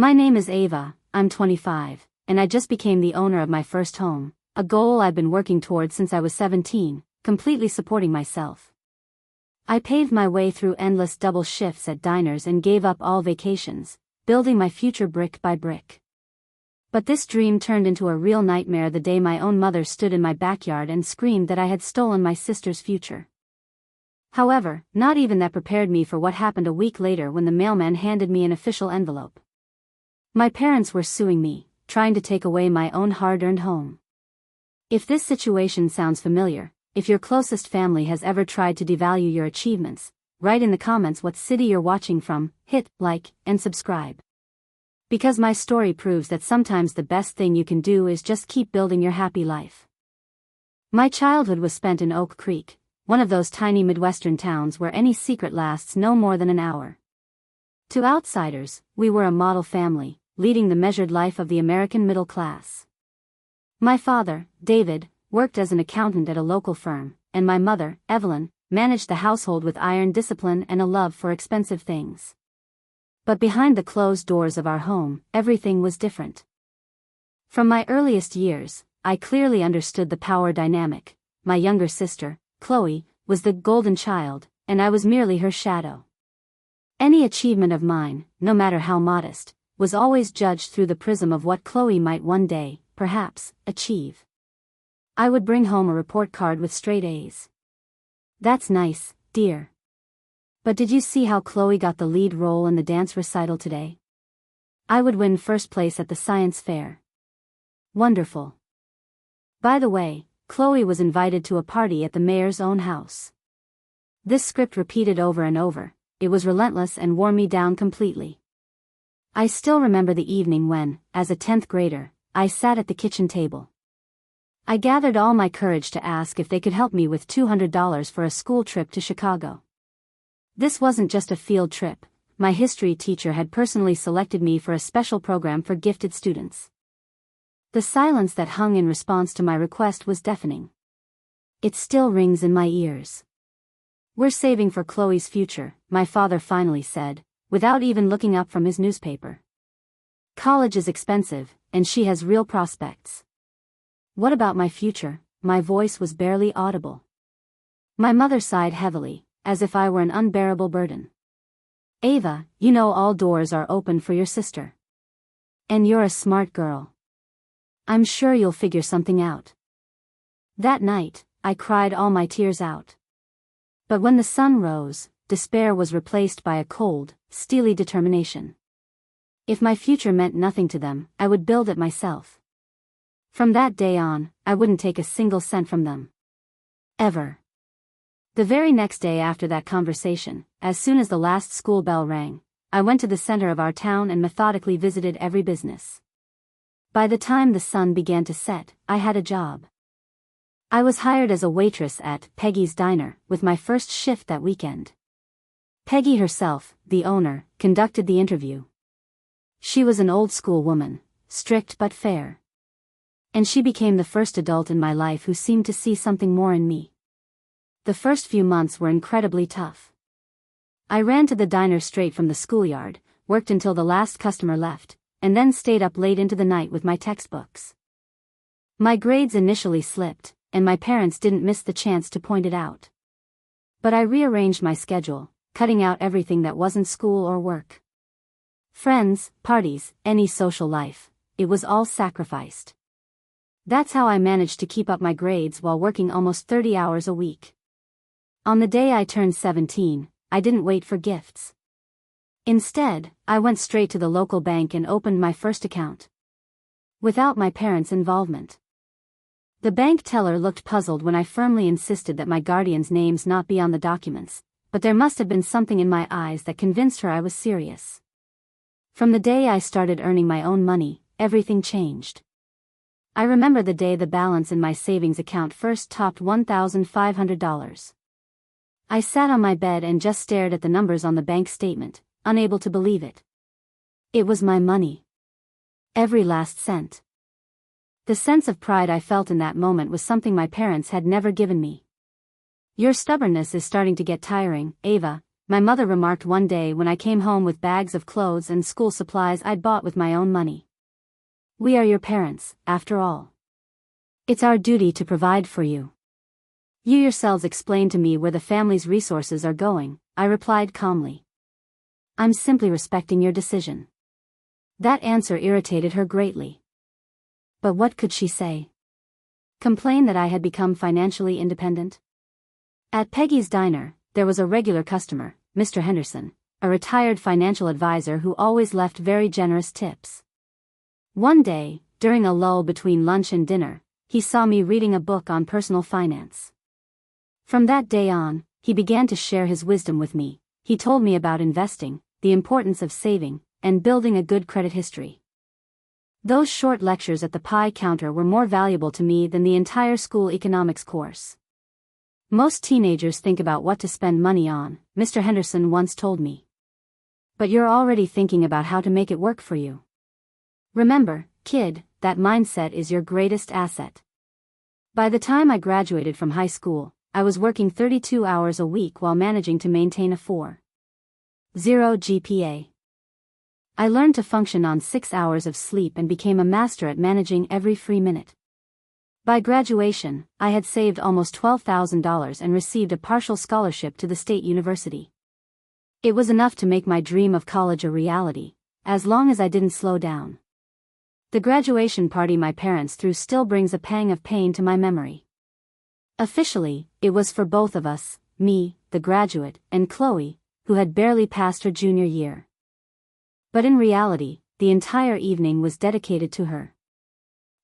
My name is Ava, I'm 25, and I just became the owner of my first home, a goal I've been working toward since I was 17, completely supporting myself. I paved my way through endless double shifts at diners and gave up all vacations, building my future brick by brick. But this dream turned into a real nightmare the day my own mother stood in my backyard and screamed that I had stolen my sister's future. However, not even that prepared me for what happened a week later when the mailman handed me an official envelope. My parents were suing me, trying to take away my own hard-earned home. If this situation sounds familiar, if your closest family has ever tried to devalue your achievements, write in the comments what city you're watching from, hit like, and subscribe. Because my story proves that sometimes the best thing you can do is just keep building your happy life. My childhood was spent in Oak Creek, one of those tiny Midwestern towns where any secret lasts no more than an hour. To outsiders, we were a model family, leading the measured life of the American middle class. My father, David, worked as an accountant at a local firm, and my mother, Evelyn, managed the household with iron discipline and a love for expensive things. But behind the closed doors of our home, everything was different. From my earliest years, I clearly understood the power dynamic. My younger sister, Chloe, was the golden child, and I was merely her shadow. Any achievement of mine, no matter how modest, was always judged through the prism of what Chloe might one day, perhaps, achieve. I would bring home a report card with straight A's. That's nice, dear. But did you see how Chloe got the lead role in the dance recital today? I would win first place at the science fair. Wonderful. By the way, Chloe was invited to a party at the mayor's own house. This script repeated over and over, it was relentless and wore me down completely. I still remember the evening when, as a 10th grader, I sat at the kitchen table. I gathered all my courage to ask if they could help me with $200 for a school trip to Chicago. This wasn't just a field trip, my history teacher had personally selected me for a special program for gifted students. The silence that hung in response to my request was deafening. It still rings in my ears. We're saving for Chloe's future, my father finally said, without even looking up from his newspaper. College is expensive, and she has real prospects. What about my future? My voice was barely audible. My mother sighed heavily, as if I were an unbearable burden. Ava, you know all doors are open for your sister. And you're a smart girl. I'm sure you'll figure something out. That night, I cried all my tears out. But when the sun rose, despair was replaced by a cold, steely determination. If my future meant nothing to them, I would build it myself. From that day on, I wouldn't take a single cent from them. Ever. The very next day after that conversation, as soon as the last school bell rang, I went to the center of our town and methodically visited every business. By the time the sun began to set, I had a job. I was hired as a waitress at Peggy's Diner, with my first shift that weekend. Peggy herself, the owner, conducted the interview. She was an old-school woman, strict but fair. And she became the first adult in my life who seemed to see something more in me. The first few months were incredibly tough. I ran to the diner straight from the schoolyard, worked until the last customer left, and then stayed up late into the night with my textbooks. My grades initially slipped, and my parents didn't miss the chance to point it out. But I rearranged my schedule, cutting out everything that wasn't school or work. Friends, parties, any social life, it was all sacrificed. That's how I managed to keep up my grades while working almost 30 hours a week. On the day I turned 17, I didn't wait for gifts. Instead, I went straight to the local bank and opened my first account. Without my parents' involvement. The bank teller looked puzzled when I firmly insisted that my guardian's names not be on the documents, but there must have been something in my eyes that convinced her I was serious. From the day I started earning my own money, everything changed. I remember the day the balance in my savings account first topped $1,500. I sat on my bed and just stared at the numbers on the bank statement, unable to believe it. It was my money. Every last cent. The sense of pride I felt in that moment was something my parents had never given me. Your stubbornness is starting to get tiring, Ava, my mother remarked one day when I came home with bags of clothes and school supplies I'd bought with my own money. "We are your parents, after all. It's our duty to provide for you. You yourselves explain to me where the family's resources are going," I replied calmly. "I'm simply respecting your decision." That answer irritated her greatly. But what could she say? Complain that I had become financially independent? At Peggy's diner, there was a regular customer, Mr. Henderson, a retired financial advisor who always left very generous tips. One day, during a lull between lunch and dinner, he saw me reading a book on personal finance. From that day on, he began to share his wisdom with me. He told me about investing, the importance of saving, and building a good credit history. Those short lectures at the pie counter were more valuable to me than the entire school economics course. "Most teenagers think about what to spend money on," Mr. Henderson once told me. "But you're already thinking about how to make it work for you. Remember, kid, that mindset is your greatest asset." By the time I graduated from high school, I was working 32 hours a week while managing to maintain a 4.0 GPA. I learned to function on 6 hours of sleep and became a master at managing every free minute. By graduation, I had saved almost $12,000 and received a partial scholarship to the state university. It was enough to make my dream of college a reality, as long as I didn't slow down. The graduation party my parents threw still brings a pang of pain to my memory. Officially, it was for both of us, me, the graduate, and Chloe, who had barely passed her junior year. But in reality, the entire evening was dedicated to her.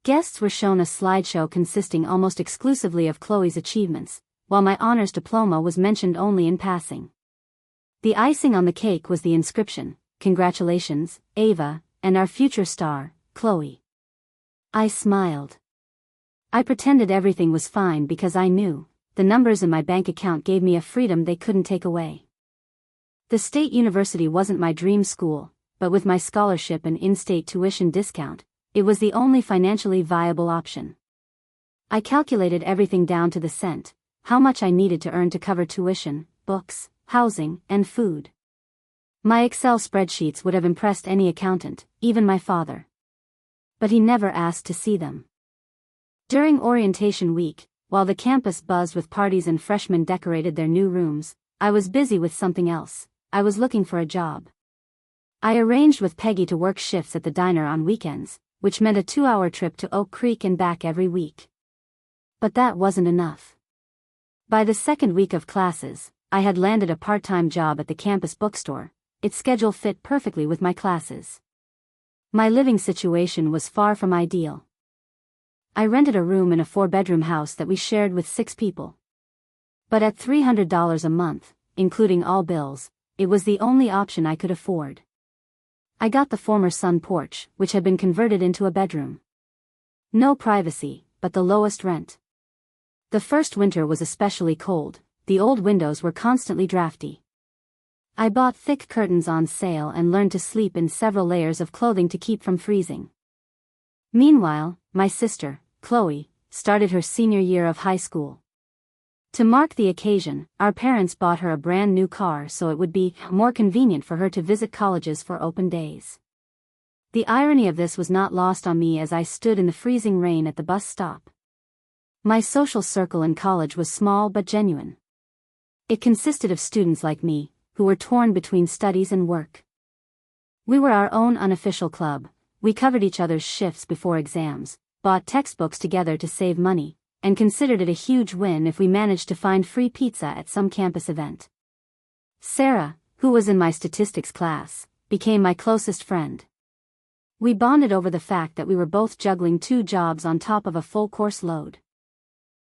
Guests were shown a slideshow consisting almost exclusively of Chloe's achievements, while my honors diploma was mentioned only in passing. The icing on the cake was the inscription, "Congratulations, Ava, and our future star, Chloe." I smiled. I pretended everything was fine because I knew the numbers in my bank account gave me a freedom they couldn't take away. The state university wasn't my dream school, but with my scholarship and in-state tuition discount, it was the only financially viable option. I calculated everything down to the cent, how much I needed to earn to cover tuition, books, housing, and food. My Excel spreadsheets would have impressed any accountant, even my father. But he never asked to see them. During orientation week, while the campus buzzed with parties and freshmen decorated their new rooms, I was busy with something else. I was looking for a job. I arranged with Peggy to work shifts at the diner on weekends, which meant a 2-hour trip to Oak Creek and back every week. But that wasn't enough. By the second week of classes, I had landed a part-time job at the campus bookstore. Its schedule fit perfectly with my classes. My living situation was far from ideal. I rented a room in a 4-bedroom house that we shared with 6 people. But at $300 a month, including all bills, it was the only option I could afford. I got the former sun porch, which had been converted into a bedroom. No privacy, but the lowest rent. The first winter was especially cold, the old windows were constantly drafty. I bought thick curtains on sale and learned to sleep in several layers of clothing to keep from freezing. Meanwhile, my sister, Chloe, started her senior year of high school. To mark the occasion, our parents bought her a brand new car so it would be more convenient for her to visit colleges for open days. The irony of this was not lost on me as I stood in the freezing rain at the bus stop. My social circle in college was small but genuine. It consisted of students like me, who were torn between studies and work. We were our own unofficial club. We covered each other's shifts before exams, bought textbooks together to save money, and considered it a huge win if we managed to find free pizza at some campus event. Sarah, who was in my statistics class, became my closest friend. We bonded over the fact that we were both juggling 2 jobs on top of a full course load.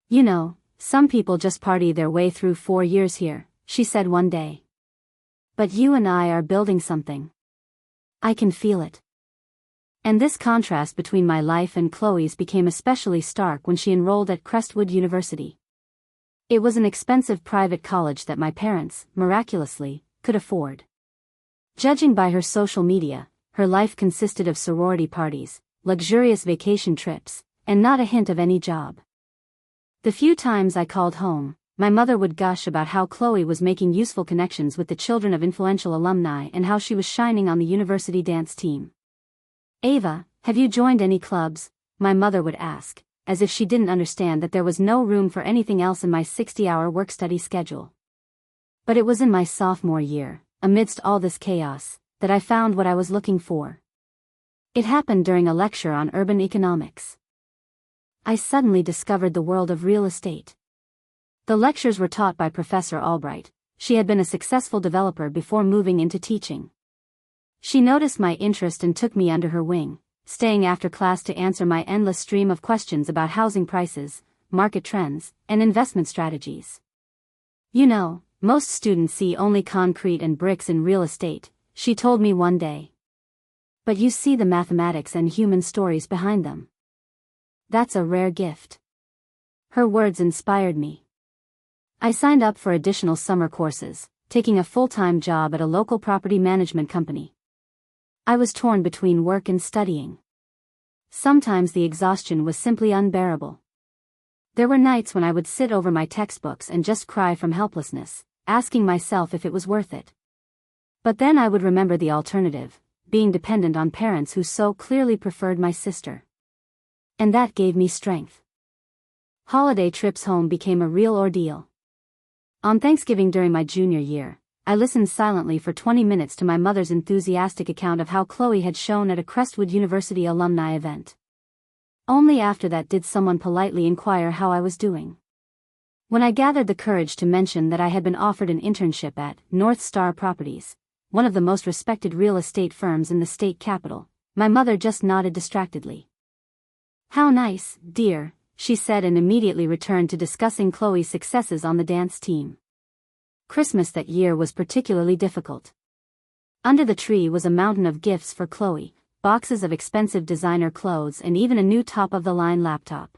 "You know, some people just party their way through 4 years here," she said one day. "But you and I are building something. I can feel it." And this contrast between my life and Chloe's became especially stark when she enrolled at Crestwood University. It was an expensive private college that my parents, miraculously, could afford. Judging by her social media, her life consisted of sorority parties, luxurious vacation trips, and not a hint of any job. The few times I called home, my mother would gush about how Chloe was making useful connections with the children of influential alumni and how she was shining on the university dance team. "Ava, have you joined any clubs?" my mother would ask, as if she didn't understand that there was no room for anything else in my 60-hour work-study schedule. But it was in my sophomore year, amidst all this chaos, that I found what I was looking for. It happened during a lecture on urban economics. I suddenly discovered the world of real estate. The lectures were taught by Professor Albright. She had been a successful developer before moving into teaching. She noticed my interest and took me under her wing, staying after class to answer my endless stream of questions about housing prices, market trends, and investment strategies. "You know, most students see only concrete and bricks in real estate," she told me one day. "But you see the mathematics and human stories behind them. That's a rare gift." Her words inspired me. I signed up for additional summer courses, taking a full-time job at a local property management company. I was torn between work and studying. Sometimes the exhaustion was simply unbearable. There were nights when I would sit over my textbooks and just cry from helplessness, asking myself if it was worth it. But then I would remember the alternative, being dependent on parents who so clearly preferred my sister. And that gave me strength. Holiday trips home became a real ordeal. On Thanksgiving during my junior year, I listened silently for 20 minutes to my mother's enthusiastic account of how Chloe had shone at a Crestwood University alumni event. Only after that did someone politely inquire how I was doing. When I gathered the courage to mention that I had been offered an internship at North Star Properties, one of the most respected real estate firms in the state capital, my mother just nodded distractedly. "How nice, dear," she said, and immediately returned to discussing Chloe's successes on the dance team. Christmas that year was particularly difficult. Under the tree was a mountain of gifts for Chloe, boxes of expensive designer clothes and even a new top-of-the-line laptop.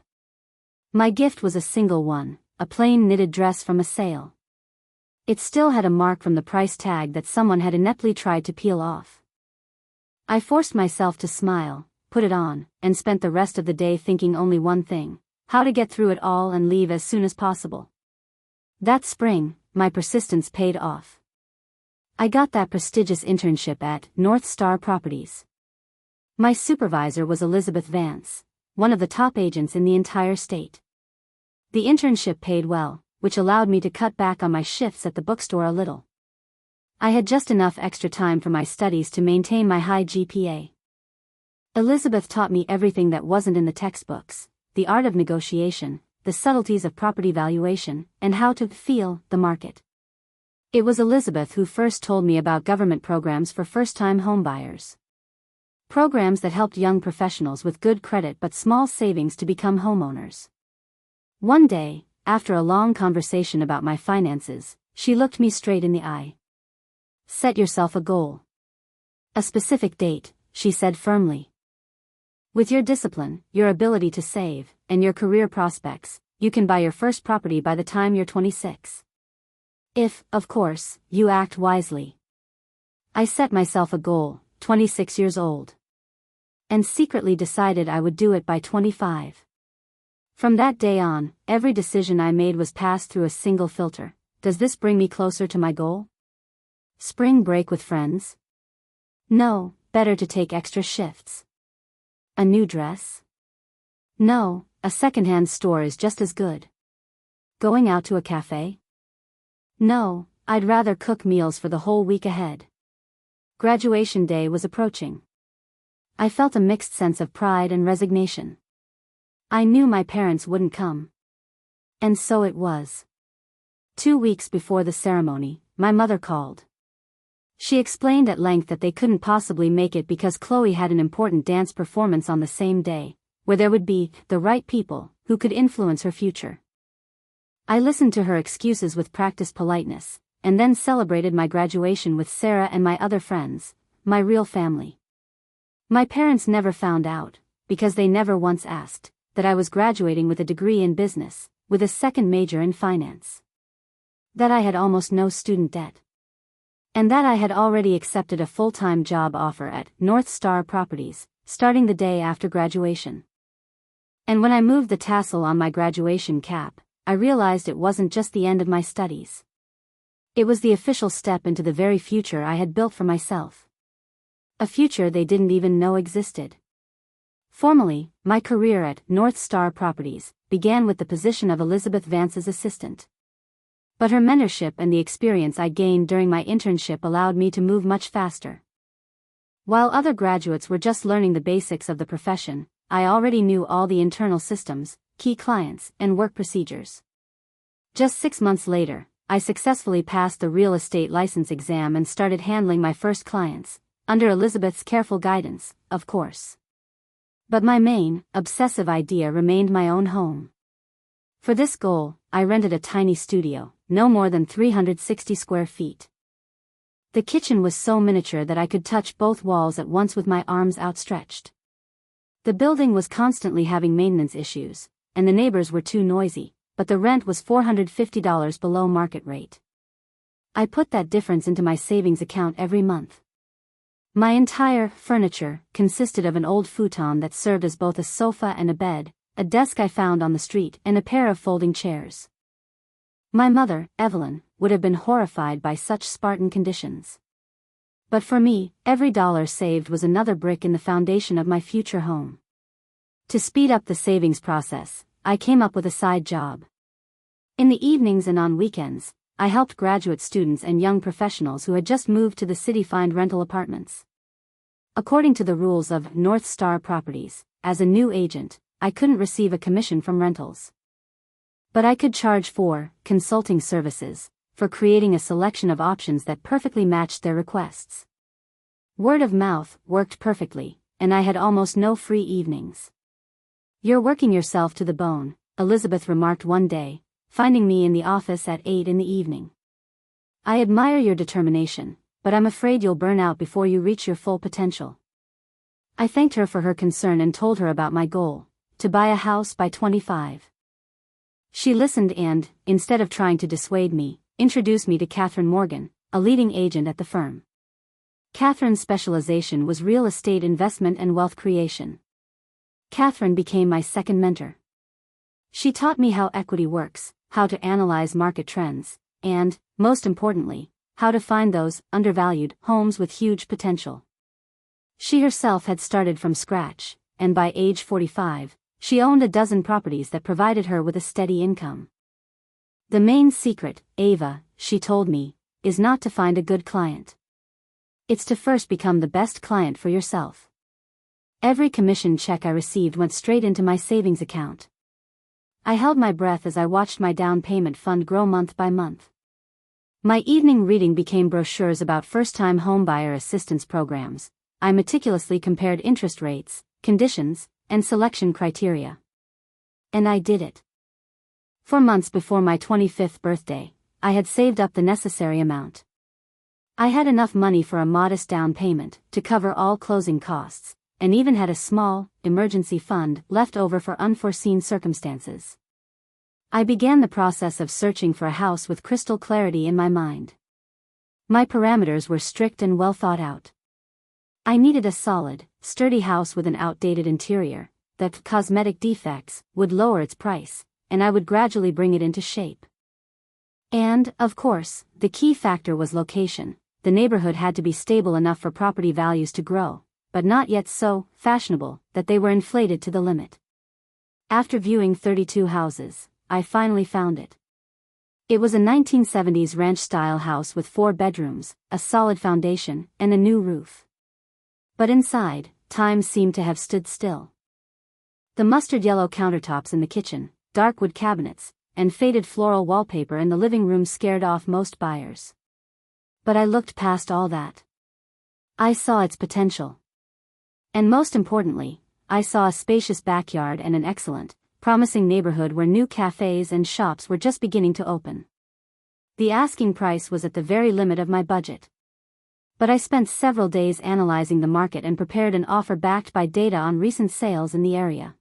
My gift was a single one, a plain knitted dress from a sale. It still had a mark from the price tag that someone had ineptly tried to peel off. I forced myself to smile, put it on, and spent the rest of the day thinking only one thing: how to get through it all and leave as soon as possible. That spring, my persistence paid off. I got that prestigious internship at North Star Properties. My supervisor was Elizabeth Vance, one of the top agents in the entire state. The internship paid well, which allowed me to cut back on my shifts at the bookstore a little. I had just enough extra time for my studies to maintain my high GPA. Elizabeth taught me everything that wasn't in the textbooks: the art of negotiation, the subtleties of property valuation, and how to feel the market. It was Elizabeth who first told me about government programs for first-time homebuyers. Programs that helped young professionals with good credit but small savings to become homeowners. One day, after a long conversation about my finances, she looked me straight in the eye. "Set yourself a goal. A specific date," she said firmly. "With your discipline, your ability to save, and your career prospects, you can buy your first property by the time you're 26. If, of course, you act wisely." I set myself a goal, 26 years old. And secretly decided I would do it by 25. From that day on, every decision I made was passed through a single filter: does this bring me closer to my goal? Spring break with friends? No, better to take extra shifts. A new dress? No, a secondhand store is just as good. Going out to a cafe? No, I'd rather cook meals for the whole week ahead. Graduation day was approaching. I felt a mixed sense of pride and resignation. I knew my parents wouldn't come. And so it was. 2 weeks before the ceremony, my mother called. She explained at length that they couldn't possibly make it because Chloe had an important dance performance on the same day, where there would be the right people who could influence her future. I listened to her excuses with practiced politeness, and then celebrated my graduation with Sarah and my other friends, my real family. My parents never found out, because they never once asked, that I was graduating with a degree in business, with a second major in finance. That I had almost no student debt. And that I had already accepted a full-time job offer at North Star Properties, starting the day after graduation. And when I moved the tassel on my graduation cap, I realized it wasn't just the end of my studies. It was the official step into the very future I had built for myself. A future they didn't even know existed. Formally, my career at North Star Properties began with the position of Elizabeth Vance's assistant. But her mentorship and the experience I gained during my internship allowed me to move much faster. While other graduates were just learning the basics of the profession, I already knew all the internal systems, key clients, and work procedures. Just 6 months later, I successfully passed the real estate license exam and started handling my first clients, under Elizabeth's careful guidance, of course. But my main, obsessive idea remained my own home. For this goal, I rented a tiny studio, no more than 360 square feet. The kitchen was so miniature that I could touch both walls at once with my arms outstretched. The building was constantly having maintenance issues, and the neighbors were too noisy, but the rent was $450 below market rate. I put that difference into my savings account every month. My entire furniture consisted of an old futon that served as both a sofa and a bed, a desk I found on the street, and a pair of folding chairs. My mother, Evelyn, would have been horrified by such Spartan conditions. But for me, every dollar saved was another brick in the foundation of my future home. To speed up the savings process, I came up with a side job. In the evenings and on weekends, I helped graduate students and young professionals who had just moved to the city find rental apartments. According to the rules of North Star Properties, as a new agent, I couldn't receive a commission from rentals. But I could charge for consulting services, for creating a selection of options that perfectly matched their requests. Word of mouth worked perfectly, and I had almost no free evenings. "You're working yourself to the bone," Elizabeth remarked one day, finding me in the office at 8 in the evening. "I admire your determination, but I'm afraid you'll burn out before you reach your full potential." I thanked her for her concern and told her about my goal, to buy a house by 25. She listened and, instead of trying to dissuade me, introduced me to Catherine Morgan, a leading agent at the firm. Catherine's specialization was real estate investment and wealth creation. Catherine became my second mentor. She taught me how equity works, how to analyze market trends, and, most importantly, how to find those undervalued homes with huge potential. She herself had started from scratch, and by age 45, she owned a dozen properties that provided her with a steady income. "The main secret, Ava," she told me, "is not to find a good client. It's to first become the best client for yourself." Every commission check I received went straight into my savings account. I held my breath as I watched my down payment fund grow month by month. My evening reading became brochures about first-time homebuyer assistance programs. I meticulously compared interest rates, conditions, and selection criteria. And I did it. For months before my 25th birthday, I had saved up the necessary amount. I had enough money for a modest down payment to cover all closing costs, and even had a small, emergency fund left over for unforeseen circumstances. I began the process of searching for a house with crystal clarity in my mind. My parameters were strict and well thought out. I needed a solid, sturdy house with an outdated interior, that cosmetic defects would lower its price, and I would gradually bring it into shape. And, of course, the key factor was location. The neighborhood had to be stable enough for property values to grow, but not yet so fashionable that they were inflated to the limit. After viewing 32 houses, I finally found it. It was a 1970s ranch-style house with 4 bedrooms, a solid foundation, and a new roof. But inside, time seemed to have stood still. The mustard-yellow countertops in the kitchen, dark wood cabinets, and faded floral wallpaper in the living room scared off most buyers. But I looked past all that. I saw its potential. And most importantly, I saw a spacious backyard and an excellent, promising neighborhood where new cafes and shops were just beginning to open. The asking price was at the very limit of my budget. But I spent several days analyzing the market and prepared an offer backed by data on recent sales in the area.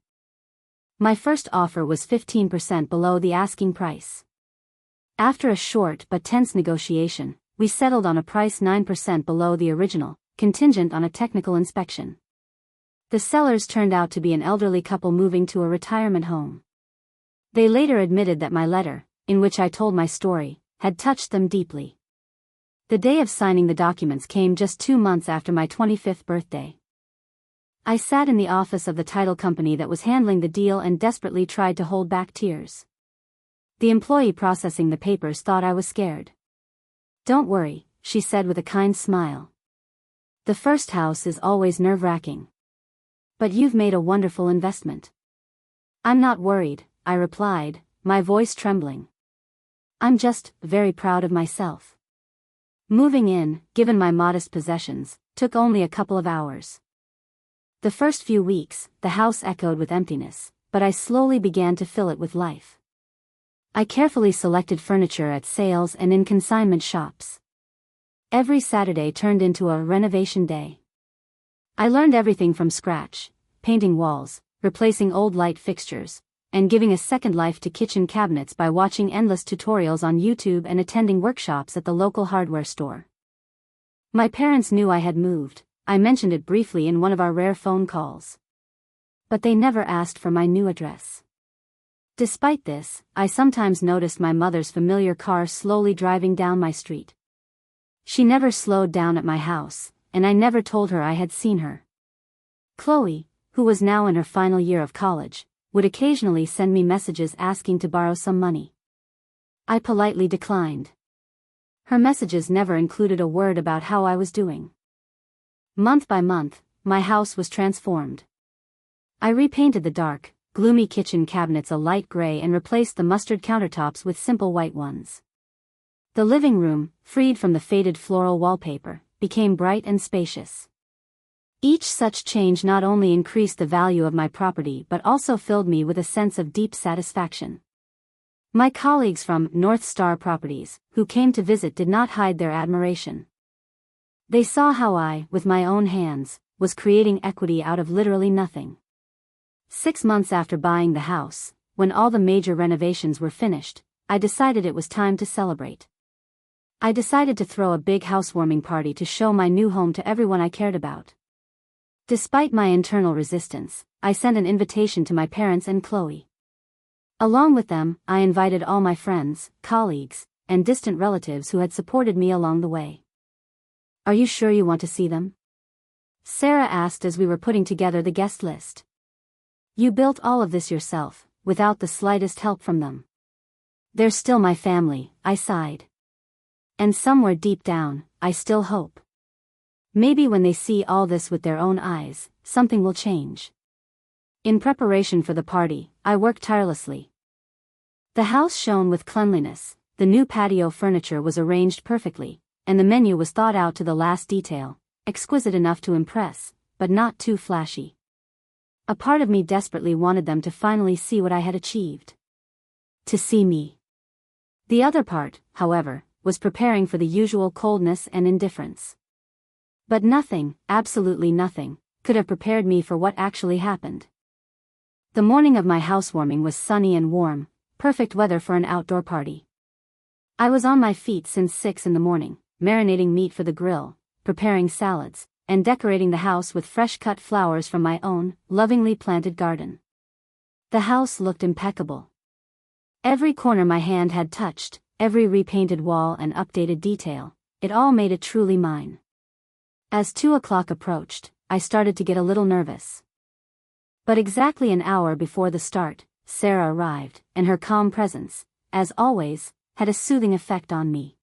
My first offer was 15% below the asking price. After a short but tense negotiation, we settled on a price 9% below the original, contingent on a technical inspection. The sellers turned out to be an elderly couple moving to a retirement home. They later admitted that my letter, in which I told my story, had touched them deeply. The day of signing the documents came just 2 months after my 25th birthday. I sat in the office of the title company that was handling the deal and desperately tried to hold back tears. The employee processing the papers thought I was scared. "Don't worry," she said with a kind smile. "The first house is always nerve-wracking. But you've made a wonderful investment." "I'm not worried," I replied, my voice trembling. "I'm just very proud of myself." Moving in, given my modest possessions, took only a couple of hours. The first few weeks, the house echoed with emptiness, but I slowly began to fill it with life. I carefully selected furniture at sales and in consignment shops. Every Saturday turned into a renovation day. I learned everything from scratch, painting walls, replacing old light fixtures, and giving a second life to kitchen cabinets by watching endless tutorials on YouTube and attending workshops at the local hardware store. My parents knew I had moved. I mentioned it briefly in one of our rare phone calls. But they never asked for my new address. Despite this, I sometimes noticed my mother's familiar car slowly driving down my street. She never slowed down at my house, and I never told her I had seen her. Chloe, who was now in her final year of college, would occasionally send me messages asking to borrow some money. I politely declined. Her messages never included a word about how I was doing. Month by month, my house was transformed. I repainted the dark, gloomy kitchen cabinets a light gray and replaced the mustard countertops with simple white ones. The living room, freed from the faded floral wallpaper, became bright and spacious. Each such change not only increased the value of my property but also filled me with a sense of deep satisfaction. My colleagues from North Star Properties, who came to visit, did not hide their admiration. They saw how I, with my own hands, was creating equity out of literally nothing. 6 months after buying the house, when all the major renovations were finished, I decided it was time to celebrate. I decided to throw a big housewarming party to show my new home to everyone I cared about. Despite my internal resistance, I sent an invitation to my parents and Chloe. Along with them, I invited all my friends, colleagues, and distant relatives who had supported me along the way. "Are you sure you want to see them?" Sarah asked as we were putting together the guest list. "You built all of this yourself, without the slightest help from them." "They're still my family," I sighed. "And somewhere deep down, I still hope. Maybe when they see all this with their own eyes, something will change." In preparation for the party, I worked tirelessly. The house shone with cleanliness, the new patio furniture was arranged perfectly, and the menu was thought out to the last detail, exquisite enough to impress, but not too flashy. A part of me desperately wanted them to finally see what I had achieved. To see me. The other part, however, was preparing for the usual coldness and indifference. But nothing, absolutely nothing, could have prepared me for what actually happened. The morning of my housewarming was sunny and warm, perfect weather for an outdoor party. I was on my feet since 6 in the morning, marinating meat for the grill, preparing salads, and decorating the house with fresh-cut flowers from my own, lovingly planted garden. The house looked impeccable. Every corner my hand had touched, every repainted wall and updated detail, it all made it truly mine. As 2 o'clock approached, I started to get a little nervous. But exactly an hour before the start, Sarah arrived, and her calm presence, as always, had a soothing effect on me.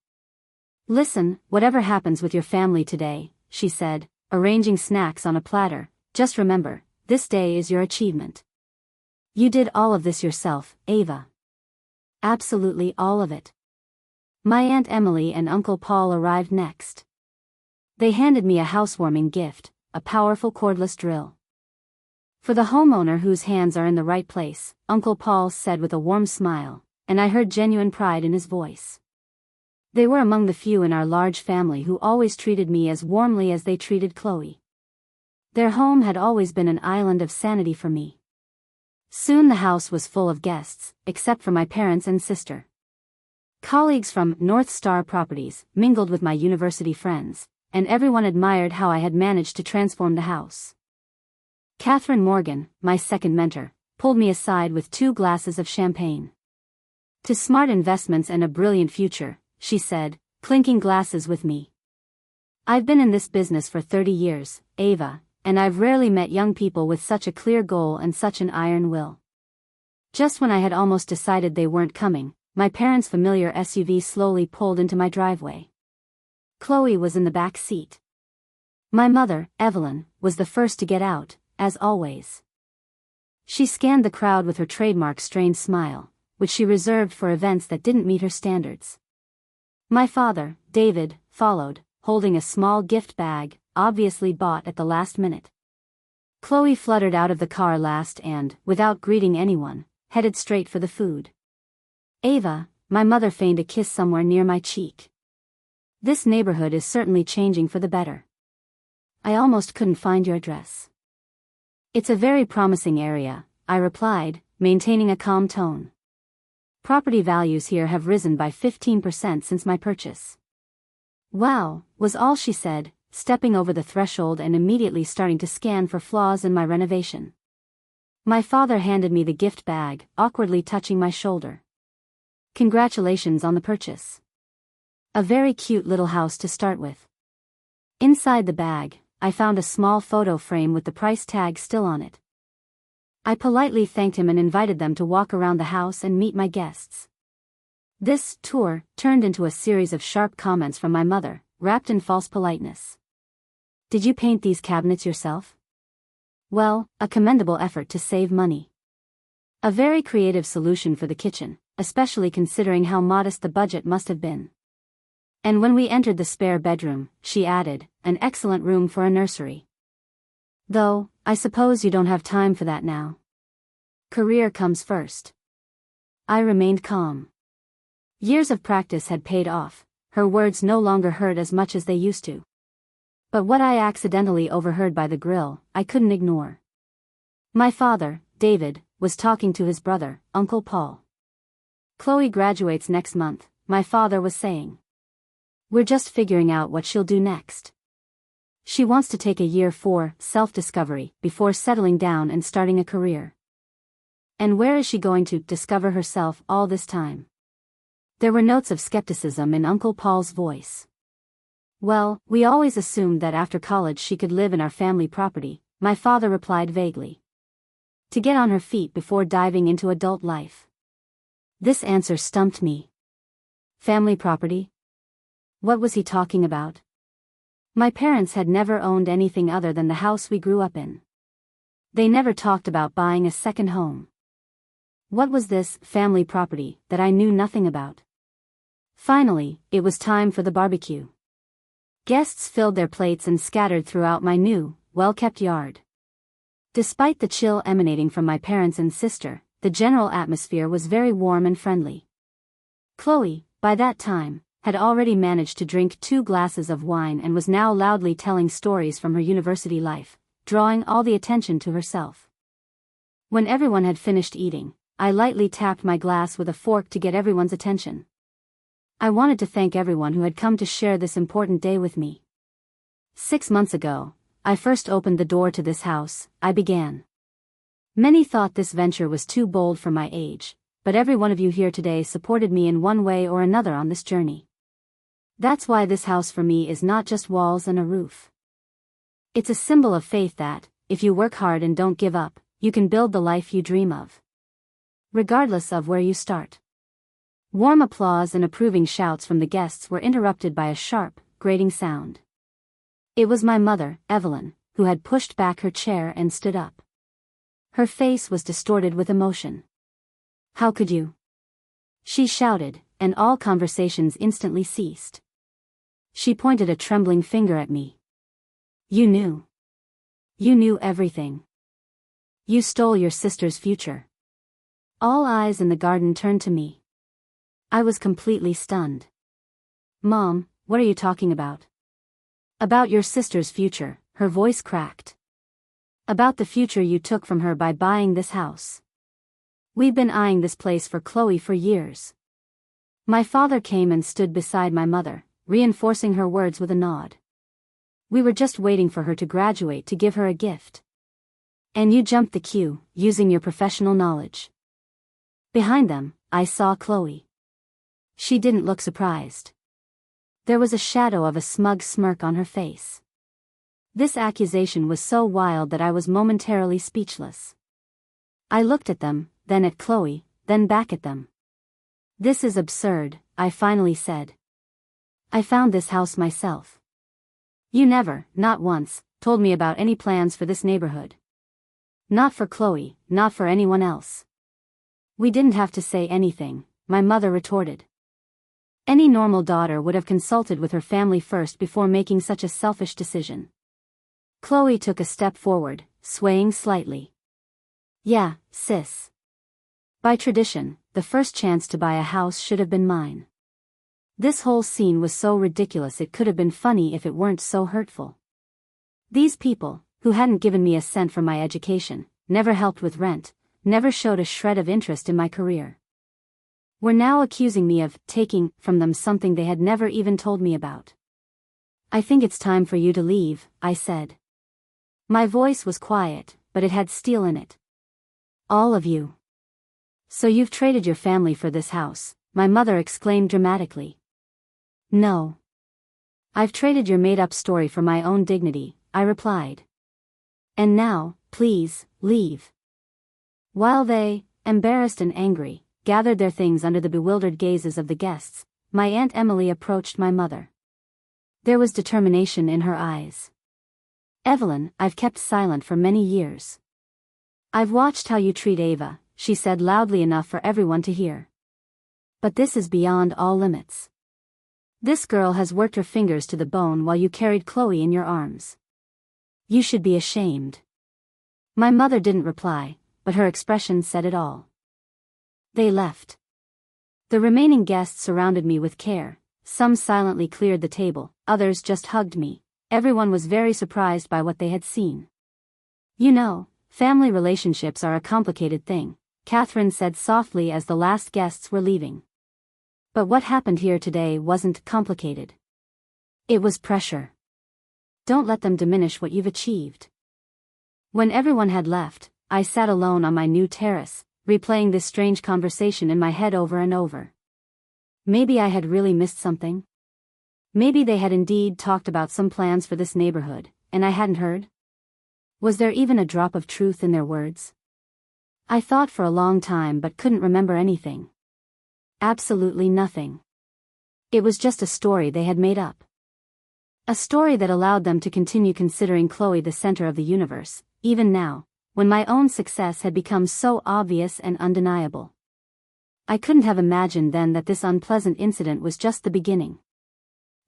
"Listen, whatever happens with your family today," she said, arranging snacks on a platter, "just remember, this day is your achievement. You did all of this yourself, Ava. Absolutely all of it." My Aunt Emily and Uncle Paul arrived next. They handed me a housewarming gift, a powerful cordless drill. "For the homeowner whose hands are in the right place," Uncle Paul said with a warm smile, and I heard genuine pride in his voice. They were among the few in our large family who always treated me as warmly as they treated Chloe. Their home had always been an island of sanity for me. Soon the house was full of guests, except for my parents and sister. Colleagues from North Star Properties mingled with my university friends, and everyone admired how I had managed to transform the house. Catherine Morgan, my second mentor, pulled me aside with 2 glasses of champagne. "To smart investments and a brilliant future," she said, clinking glasses with me. "I've been in this business for 30 years, Ava, and I've rarely met young people with such a clear goal and such an iron will." Just when I had almost decided they weren't coming, my parents' familiar SUV slowly pulled into my driveway. Chloe was in the back seat. My mother, Evelyn, was the first to get out, as always. She scanned the crowd with her trademark strained smile, which she reserved for events that didn't meet her standards. My father, David, followed, holding a small gift bag, obviously bought at the last minute. Chloe fluttered out of the car last and, without greeting anyone, headed straight for the food. "Ava," my mother feigned a kiss somewhere near my cheek. "This neighborhood is certainly changing for the better. I almost couldn't find your address." "It's a very promising area," I replied, maintaining a calm tone. "Property values here have risen by 15% since my purchase." "Wow," was all she said, stepping over the threshold and immediately starting to scan for flaws in my renovation. My father handed me the gift bag, awkwardly touching my shoulder. "Congratulations on the purchase. A very cute little house to start with." Inside the bag, I found a small photo frame with the price tag still on it. I politely thanked him and invited them to walk around the house and meet my guests. This tour turned into a series of sharp comments from my mother, wrapped in false politeness. "Did you paint these cabinets yourself? Well, a commendable effort to save money. A very creative solution for the kitchen, especially considering how modest the budget must have been." And when we entered the spare bedroom, she added, "An excellent room for a nursery. Though, I suppose you don't have time for that now. Career comes first." I remained calm. Years of practice had paid off, her words no longer hurt as much as they used to. But what I accidentally overheard by the grill, I couldn't ignore. My father, David, was talking to his brother, Uncle Paul. "Chloe graduates next month," my father was saying. "We're just figuring out what she'll do next. She wants to take a year for self-discovery before settling down and starting a career." "And where is she going to discover herself all this time?" There were notes of skepticism in Uncle Paul's voice. "Well, we always assumed that after college she could live in our family property," my father replied vaguely. "To get on her feet before diving into adult life." This answer stumped me. Family property? What was he talking about? My parents had never owned anything other than the house we grew up in. They never talked about buying a second home. What was this family property that I knew nothing about? Finally, it was time for the barbecue. Guests filled their plates and scattered throughout my new, well-kept yard. Despite the chill emanating from my parents and sister, the general atmosphere was very warm and friendly. Chloe, by that time, had already managed to drink 2 glasses of wine and was now loudly telling stories from her university life, drawing all the attention to herself. When everyone had finished eating, I lightly tapped my glass with a fork to get everyone's attention. I wanted to thank everyone who had come to share this important day with me. 6 months ago, I first opened the door to this house, I began. Many thought this venture was too bold for my age, but every one of you here today supported me in one way or another on this journey. That's why this house for me is not just walls and a roof. It's a symbol of faith that, if you work hard and don't give up, you can build the life you dream of. Regardless of where you start. Warm applause and approving shouts from the guests were interrupted by a sharp, grating sound. It was my mother, Evelyn, who had pushed back her chair and stood up. Her face was distorted with emotion. "How could you?" she shouted, and all conversations instantly ceased. She pointed a trembling finger at me. "You knew. You knew everything. You stole your sister's future." All eyes in the garden turned to me. I was completely stunned. "Mom, what are you talking about?" "About your sister's future," her voice cracked. "About the future you took from her by buying this house. We've been eyeing this place for Chloe for years." My father came and stood beside my mother, reinforcing her words with a nod. "We were just waiting for her to graduate to give her a gift. And you jumped the queue, using your professional knowledge. Behind them, I saw Chloe. She didn't look surprised. There was a shadow of a smug smirk on her face. This accusation was so wild that I was momentarily speechless. I looked at them, then at Chloe, then back at them. This is absurd, I finally said. I found this house myself. You never, not once, told me about any plans for this neighborhood. Not for Chloe, not for anyone else. We didn't have to say anything, my mother retorted. Any normal daughter would have consulted with her family first before making such a selfish decision. Chloe took a step forward, swaying slightly. Yeah, sis. By tradition, the first chance to buy a house should have been mine. This whole scene was so ridiculous it could have been funny if it weren't so hurtful. These people, who hadn't given me a cent for my education, never helped with rent, never showed a shred of interest in my career, were now accusing me of taking from them something they had never even told me about. I think it's time for you to leave, I said. My voice was quiet, but it had steel in it. All of you. So you've traded your family for this house, my mother exclaimed dramatically. No. I've traded your made-up story for my own dignity, I replied. And now, please, leave. While they, embarrassed and angry, gathered their things under the bewildered gazes of the guests, my Aunt Emily approached my mother. There was determination in her eyes. Evelyn, I've kept silent for many years. I've watched how you treat Ava, she said loudly enough for everyone to hear. But this is beyond all limits. This girl has worked her fingers to the bone while you carried Chloe in your arms. You should be ashamed. My mother didn't reply, but her expression said it all. They left. The remaining guests surrounded me with care, some silently cleared the table, others just hugged me. Everyone was very surprised by what they had seen. You know, family relationships are a complicated thing, Catherine said softly as the last guests were leaving. But what happened here today wasn't complicated. It was pressure. Don't let them diminish what you've achieved. When everyone had left, I sat alone on my new terrace, replaying this strange conversation in my head over and over. Maybe I had really missed something? Maybe they had indeed talked about some plans for this neighborhood, and I hadn't heard? Was there even a drop of truth in their words? I thought for a long time but couldn't remember anything. Absolutely nothing. It was just a story they had made up. A story that allowed them to continue considering Chloe the center of the universe, even now, when my own success had become so obvious and undeniable. I couldn't have imagined then that this unpleasant incident was just the beginning.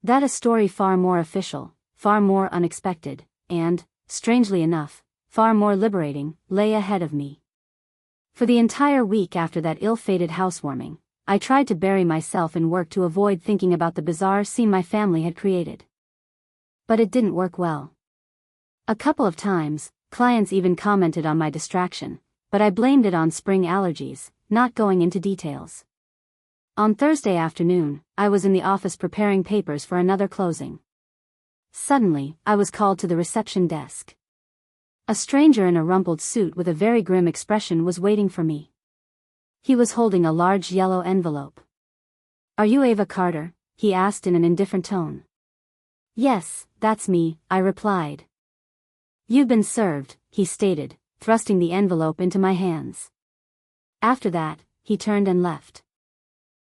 That a story far more official, far more unexpected, and, strangely enough, far more liberating, lay ahead of me. For the entire week after that ill-fated housewarming, I tried to bury myself in work to avoid thinking about the bizarre scene my family had created. But it didn't work well. A couple of times, clients even commented on my distraction, but I blamed it on spring allergies, not going into details. On Thursday afternoon, I was in the office preparing papers for another closing. Suddenly, I was called to the reception desk. A stranger in a rumpled suit with a very grim expression was waiting for me. He was holding a large yellow envelope. "Are you Ava Carter?" he asked in an indifferent tone. "Yes, that's me," I replied. "You've been served," he stated, thrusting the envelope into my hands. After that, he turned and left.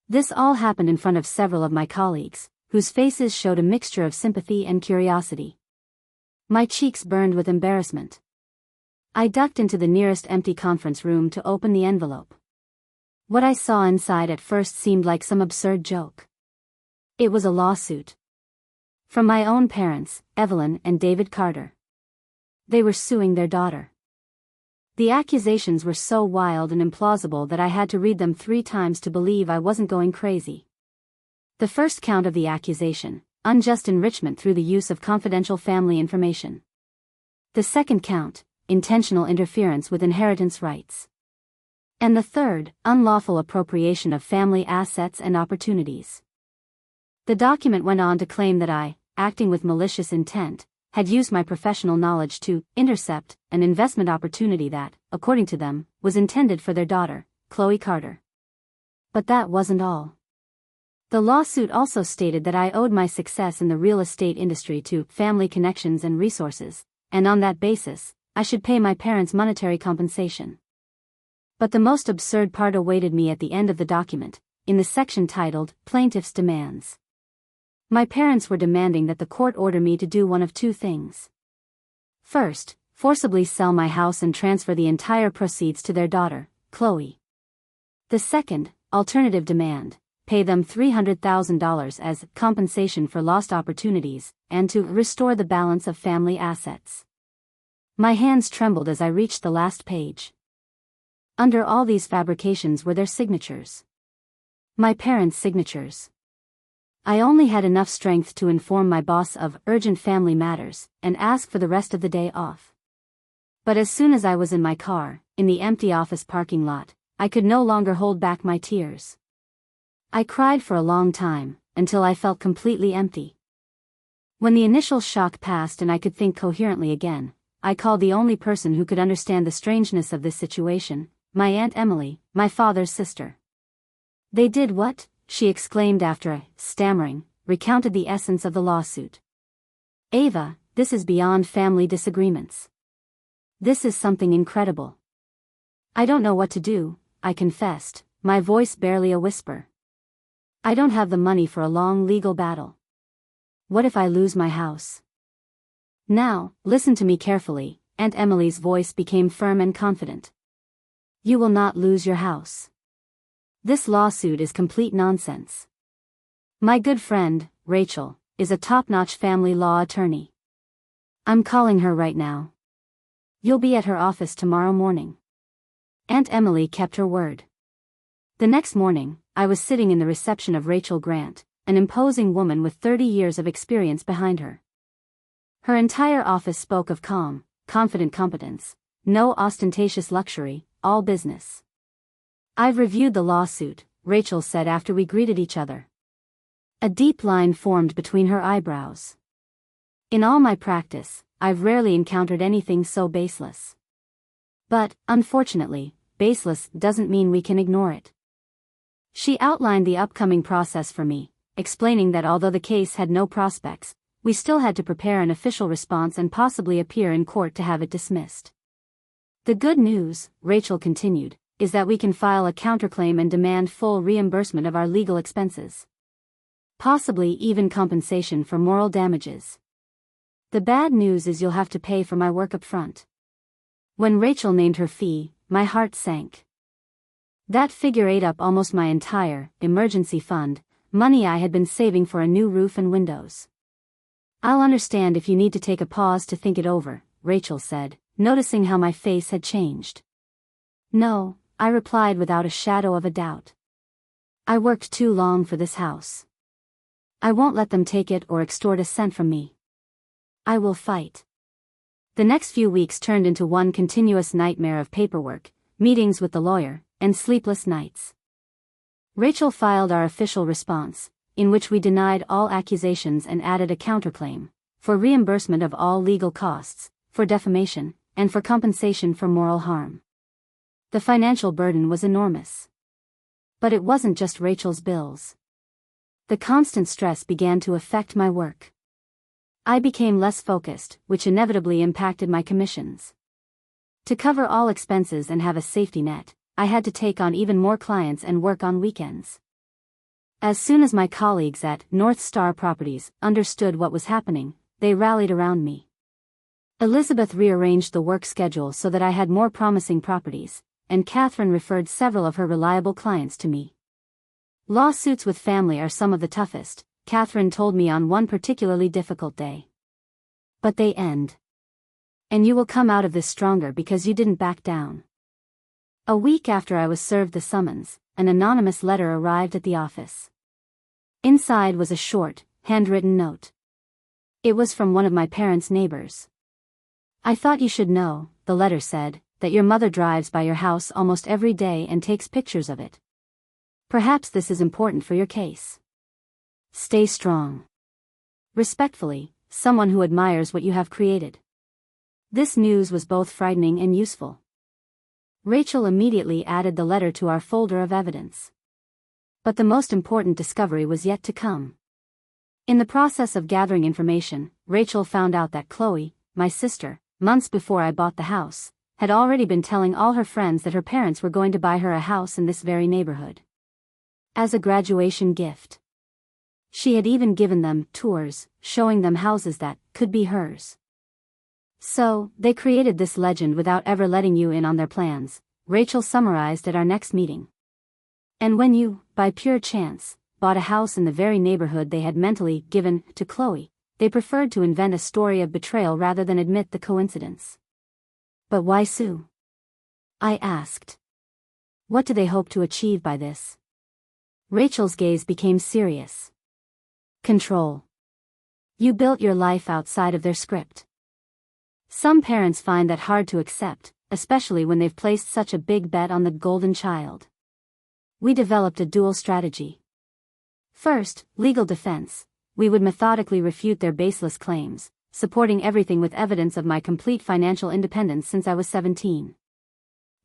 This all happened in front of several of my colleagues, whose faces showed a mixture of sympathy and curiosity. My cheeks burned with embarrassment. I ducked into the nearest empty conference room to open the envelope. What I saw inside at first seemed like some absurd joke. It was a lawsuit. From my own parents, Evelyn and David Carter. They were suing their daughter. The accusations were so wild and implausible that I had to read them 3 times to believe I wasn't going crazy. The first count of the accusation, unjust enrichment through the use of confidential family information. The second count, intentional interference with inheritance rights. And the third, unlawful appropriation of family assets and opportunities. The document went on to claim that I, acting with malicious intent, had used my professional knowledge to intercept an investment opportunity that, according to them, was intended for their daughter, Chloe Carter. But that wasn't all. The lawsuit also stated that I owed my success in the real estate industry to family connections and resources, and on that basis, I should pay my parents monetary compensation. But the most absurd part awaited me at the end of the document, in the section titled, Plaintiff's Demands. My parents were demanding that the court order me to do one of two things. First, forcibly sell my house and transfer the entire proceeds to their daughter, Chloe. The second, alternative demand, pay them $300,000 as compensation for lost opportunities, and to restore the balance of family assets. My hands trembled as I reached the last page. Under all these fabrications were their signatures. My parents' signatures. I only had enough strength to inform my boss of urgent family matters and ask for the rest of the day off. But as soon as I was in my car, in the empty office parking lot, I could no longer hold back my tears. I cried for a long time, until I felt completely empty. When the initial shock passed and I could think coherently again, I called the only person who could understand the strangeness of this situation, my Aunt Emily, my father's sister. "They did what?" she exclaimed after I, stammering, recounted the essence of the lawsuit. "Ava, this is beyond family disagreements. This is something incredible. I don't know what to do," I confessed, my voice barely a whisper. "I don't have the money for a long legal battle. What if I lose my house?" "Now, listen to me carefully," Aunt Emily's voice became firm and confident. "You will not lose your house. This lawsuit is complete nonsense. My good friend, Rachel, is a top-notch family law attorney. I'm calling her right now. You'll be at her office tomorrow morning." Aunt Emily kept her word. The next morning, I was sitting in the reception of Rachel Grant, an imposing woman with 30 years of experience behind her. Her entire office spoke of calm, confident competence, no ostentatious luxury, all business. "I've reviewed the lawsuit," Rachel said after we greeted each other. A deep line formed between her eyebrows. "In all my practice, I've rarely encountered anything so baseless. But, unfortunately, baseless doesn't mean we can ignore it." She outlined the upcoming process for me, explaining that although the case had no prospects, we still had to prepare an official response and possibly appear in court to have it dismissed. "The good news," Rachel continued, "is that we can file a counterclaim and demand full reimbursement of our legal expenses. Possibly even compensation for moral damages. The bad news is you'll have to pay for my work up front." When Rachel named her fee, my heart sank. That figure ate up almost my entire emergency fund, money I had been saving for a new roof and windows. "I'll understand if you need to take a pause to think it over," Rachel said, noticing how my face had changed. "No," I replied without a shadow of a doubt. "I worked too long for this house. I won't let them take it or extort a cent from me. I will fight." The next few weeks turned into one continuous nightmare of paperwork, meetings with the lawyer, and sleepless nights. Rachel filed our official response, in which we denied all accusations and added a counterclaim, for reimbursement of all legal costs, for defamation, and for compensation for moral harm. The financial burden was enormous. But it wasn't just Rachel's bills. The constant stress began to affect my work. I became less focused, which inevitably impacted my commissions. To cover all expenses and have a safety net, I had to take on even more clients and work on weekends. As soon as my colleagues at North Star Properties understood what was happening, they rallied around me. Elizabeth rearranged the work schedule so that I had more promising properties, and Catherine referred several of her reliable clients to me. "Lawsuits with family are some of the toughest," Catherine told me on one particularly difficult day. "But they end. And you will come out of this stronger because you didn't back down." A week after I was served the summons, an anonymous letter arrived at the office. Inside was a short, handwritten note. It was from one of my parents' neighbors. "I thought you should know," the letter said, "that your mother drives by your house almost every day and takes pictures of it. Perhaps this is important for your case. Stay strong. Respectfully, someone who admires what you have created. This news was both frightening and useful. Rachel immediately added the letter to our folder of evidence. But the most important discovery was yet to come. In the process of gathering information, Rachel found out that Chloe, my sister, months before I bought the house, had already been telling all her friends that her parents were going to buy her a house in this very neighborhood. As a graduation gift. She had even given them tours, showing them houses that could be hers. So, they created this legend without ever letting you in on their plans, Rachel summarized at our next meeting. And when you, by pure chance, bought a house in the very neighborhood they had mentally given to Chloe, they preferred to invent a story of betrayal rather than admit the coincidence. But why sue? I asked. What do they hope to achieve by this? Rachel's gaze became serious. Control. You built your life outside of their script. Some parents find that hard to accept, especially when they've placed such a big bet on the golden child. We developed a dual strategy. First, legal defense. We would methodically refute their baseless claims, supporting everything with evidence of my complete financial independence since I was 17.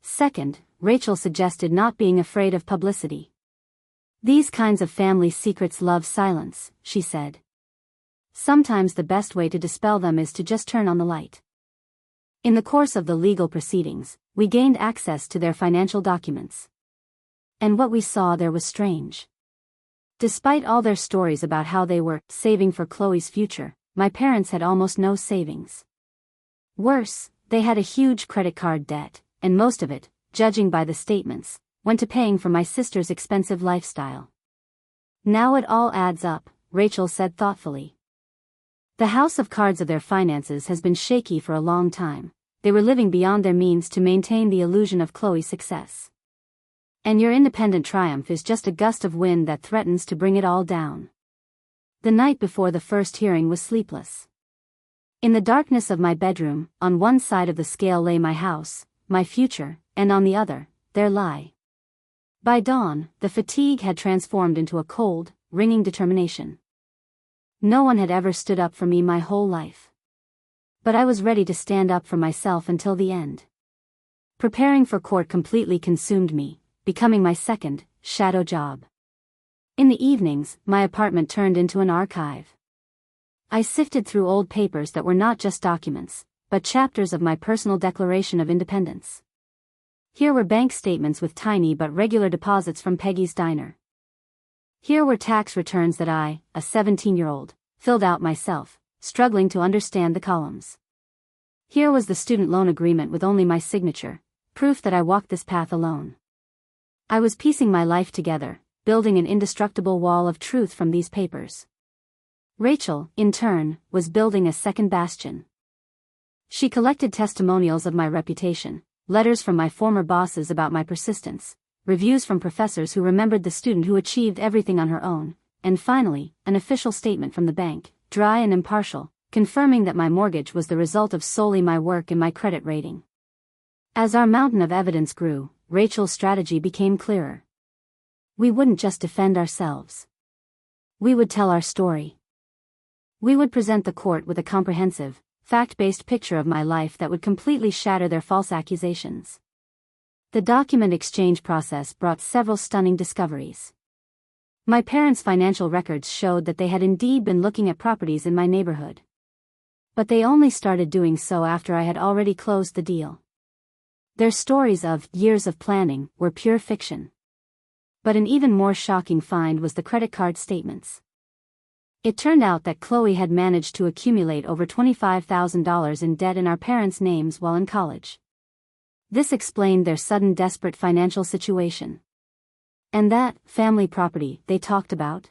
Second, Rachel suggested not being afraid of publicity. These kinds of family secrets love silence, she said. Sometimes the best way to dispel them is to just turn on the light. In the course of the legal proceedings, we gained access to their financial documents. And what we saw there was strange. Despite all their stories about how they were saving for Chloe's future, my parents had almost no savings. Worse, they had a huge credit card debt, and most of it, judging by the statements, went to paying for my sister's expensive lifestyle. Now it all adds up, Rachel said thoughtfully. The house of cards of their finances has been shaky for a long time. They were living beyond their means to maintain the illusion of Chloe's success. And your independent triumph is just a gust of wind that threatens to bring it all down. The night before the first hearing was sleepless. In the darkness of my bedroom, on one side of the scale lay my house, my future, and on the other, their lie. By dawn, the fatigue had transformed into a cold, ringing determination. No one had ever stood up for me my whole life. But I was ready to stand up for myself until the end. Preparing for court completely consumed me, becoming my second, shadow job. In the evenings, my apartment turned into an archive. I sifted through old papers that were not just documents, but chapters of my personal declaration of independence. Here were bank statements with tiny but regular deposits from Peggy's diner. Here were tax returns that I, a 17-year-old, filled out myself, struggling to understand the columns. Here was the student loan agreement with only my signature, proof that I walked this path alone. I was piecing my life together, building an indestructible wall of truth from these papers. Rachel, in turn, was building a second bastion. She collected testimonials of my reputation, letters from my former bosses about my persistence, reviews from professors who remembered the student who achieved everything on her own, and finally, an official statement from the bank, dry and impartial, confirming that my mortgage was the result of solely my work and my credit rating. As our mountain of evidence grew, Rachel's strategy became clearer. We wouldn't just defend ourselves. We would tell our story. We would present the court with a comprehensive, fact-based picture of my life that would completely shatter their false accusations. The document exchange process brought several stunning discoveries. My parents' financial records showed that they had indeed been looking at properties in my neighborhood. But they only started doing so after I had already closed the deal. Their stories of years of planning were pure fiction. But an even more shocking find was the credit card statements. It turned out that Chloe had managed to accumulate over $25,000 in debt in our parents' names while in college. This explained their sudden desperate financial situation. And that family property they talked about?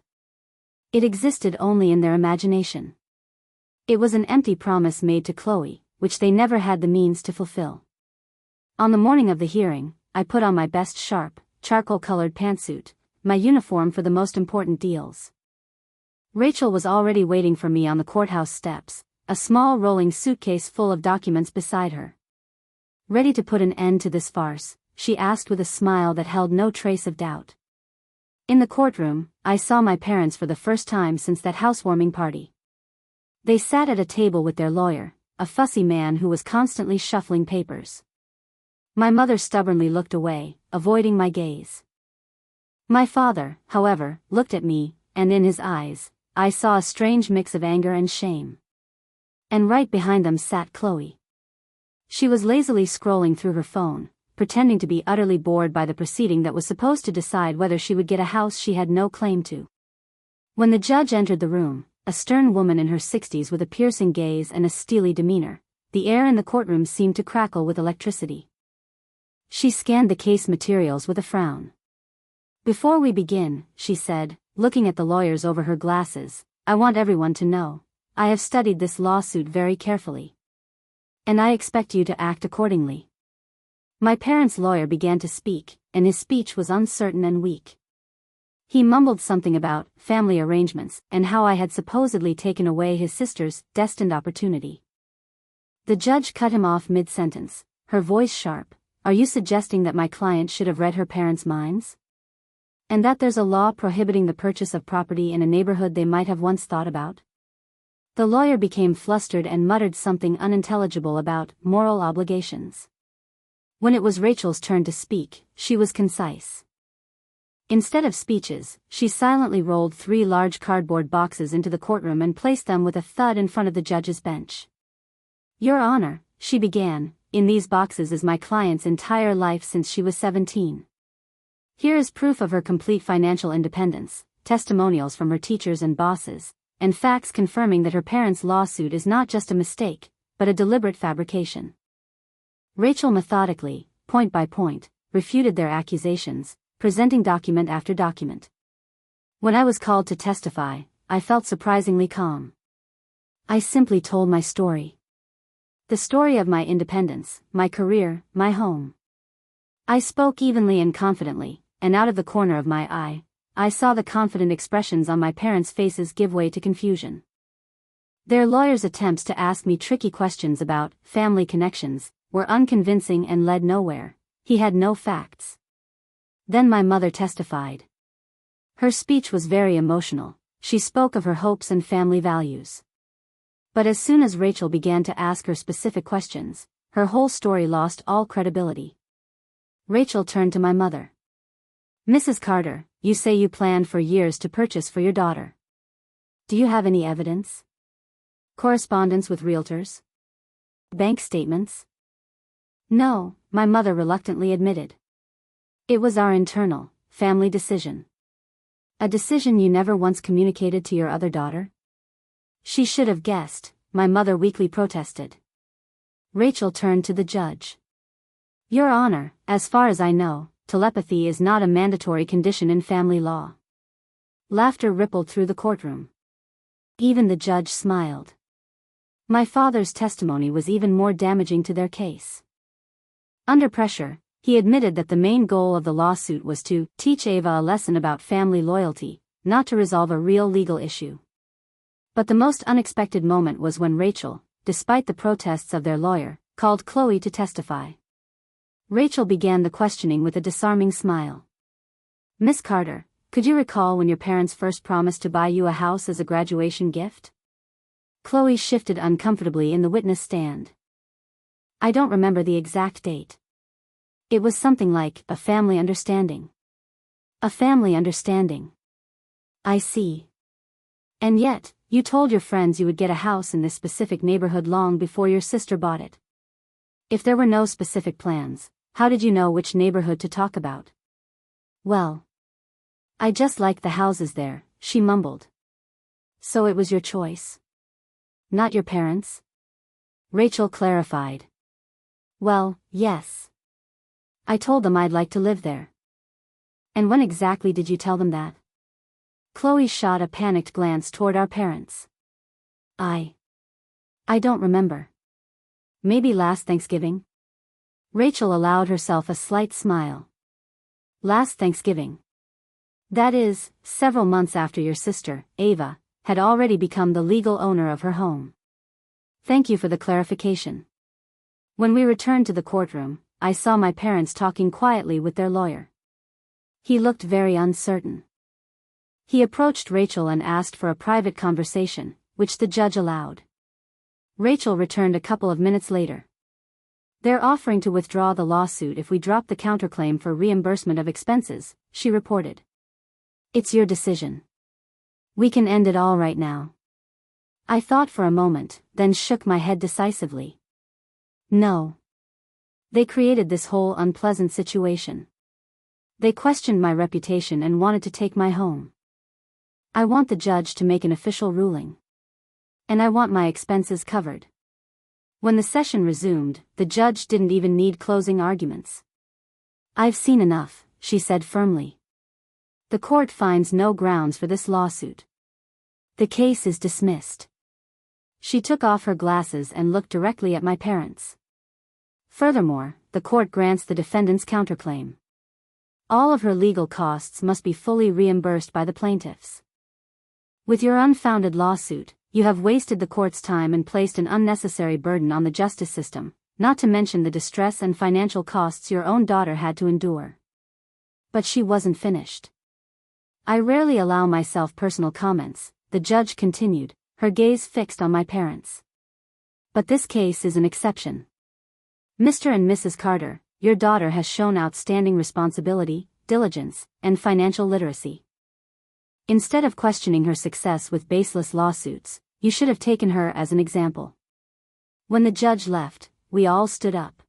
It existed only in their imagination. It was an empty promise made to Chloe, which they never had the means to fulfill. On the morning of the hearing, I put on my best sharp, charcoal-colored pantsuit, my uniform for the most important deals. Rachel was already waiting for me on the courthouse steps, a small rolling suitcase full of documents beside her. Ready to put an end to this farce, she asked with a smile that held no trace of doubt. In the courtroom, I saw my parents for the first time since that housewarming party. They sat at a table with their lawyer, a fussy man who was constantly shuffling papers. My mother stubbornly looked away, avoiding my gaze. My father, however, looked at me, and in his eyes, I saw a strange mix of anger and shame. And right behind them sat Chloe. She was lazily scrolling through her phone, pretending to be utterly bored by the proceeding that was supposed to decide whether she would get a house she had no claim to. When the judge entered the room, a stern woman in her 60s with a piercing gaze and a steely demeanor, the air in the courtroom seemed to crackle with electricity. She scanned the case materials with a frown. "Before we begin," she said, looking at the lawyers over her glasses, "I want everyone to know, I have studied this lawsuit very carefully. And I expect you to act accordingly." My parents' lawyer began to speak, and his speech was uncertain and weak. He mumbled something about family arrangements and how I had supposedly taken away his sister's destined opportunity. The judge cut him off mid-sentence, her voice sharp. "Are you suggesting that my client should have read her parents' minds? And that there's a law prohibiting the purchase of property in a neighborhood they might have once thought about?" The lawyer became flustered and muttered something unintelligible about moral obligations. When it was Rachel's turn to speak, she was concise. Instead of speeches, she silently rolled 3 large cardboard boxes into the courtroom and placed them with a thud in front of the judge's bench. "Your Honor," she began, "in these boxes is my client's entire life since she was 17. Here is proof of her complete financial independence, testimonials from her teachers and bosses, and facts confirming that her parents' lawsuit is not just a mistake, but a deliberate fabrication." Rachel methodically, point by point, refuted their accusations, presenting document after document. When I was called to testify, I felt surprisingly calm. I simply told my story. The story of my independence, my career, my home. I spoke evenly and confidently, and out of the corner of my eye, I saw the confident expressions on my parents' faces give way to confusion. Their lawyer's attempts to ask me tricky questions about family connections were unconvincing and led nowhere. He had no facts. Then my mother testified. Her speech was very emotional. She spoke of her hopes and family values. But as soon as Rachel began to ask her specific questions, her whole story lost all credibility. Rachel turned to my mother. "Mrs. Carter, you say you planned for years to purchase for your daughter. Do you have any evidence? Correspondence with realtors? Bank statements?" "No," my mother reluctantly admitted. "It was our internal, family decision." "A decision you never once communicated to your other daughter?" "She should have guessed," my mother weakly protested. Rachel turned to the judge. "Your Honor, as far as I know, telepathy is not a mandatory condition in family law." Laughter rippled through the courtroom. Even the judge smiled. My father's testimony was even more damaging to their case. Under pressure, he admitted that the main goal of the lawsuit was to teach Ava a lesson about family loyalty, not to resolve a real legal issue. But the most unexpected moment was when Rachel, despite the protests of their lawyer, called Chloe to testify. Rachel began the questioning with a disarming smile. "Miss Carter, could you recall when your parents first promised to buy you a house as a graduation gift?" Chloe shifted uncomfortably in the witness stand. "I don't remember the exact date. It was something like a family understanding." "A family understanding. I see. And yet, you told your friends you would get a house in this specific neighborhood long before your sister bought it. If there were no specific plans, how did you know which neighborhood to talk about?" "Well, I just liked the houses there," she mumbled. "So it was your choice? Not your parents'?" Rachel clarified. "Well, yes. I told them I'd like to live there." "And when exactly did you tell them that?" Chloe shot a panicked glance toward our parents. I don't remember. Maybe last Thanksgiving?" Rachel allowed herself a slight smile. "Last Thanksgiving. That is, several months after your sister, Ava, had already become the legal owner of her home. Thank you for the clarification." When we returned to the courtroom, I saw my parents talking quietly with their lawyer. He looked very uncertain. He approached Rachel and asked for a private conversation, which the judge allowed. Rachel returned a couple of minutes later. "They're offering to withdraw the lawsuit if we drop the counterclaim for reimbursement of expenses," she reported. "It's your decision. We can end it all right now." I thought for a moment, then shook my head decisively. No. They created this whole unpleasant situation. They questioned my reputation and wanted to take my home. I want the judge to make an official ruling. And I want my expenses covered. When the session resumed, the judge didn't even need closing arguments. "I've seen enough," she said firmly. "The court finds no grounds for this lawsuit. The case is dismissed." She took off her glasses and looked directly at my parents. "Furthermore, the court grants the defendant's counterclaim. All of her legal costs must be fully reimbursed by the plaintiffs. With your unfounded lawsuit, you have wasted the court's time and placed an unnecessary burden on the justice system, not to mention the distress and financial costs your own daughter had to endure." But she wasn't finished. "I rarely allow myself personal comments," the judge continued, her gaze fixed on my parents. "But this case is an exception. Mr. and Mrs. Carter, your daughter has shown outstanding responsibility, diligence, and financial literacy. Instead of questioning her success with baseless lawsuits, you should have taken her as an example." When the judge left, we all stood up.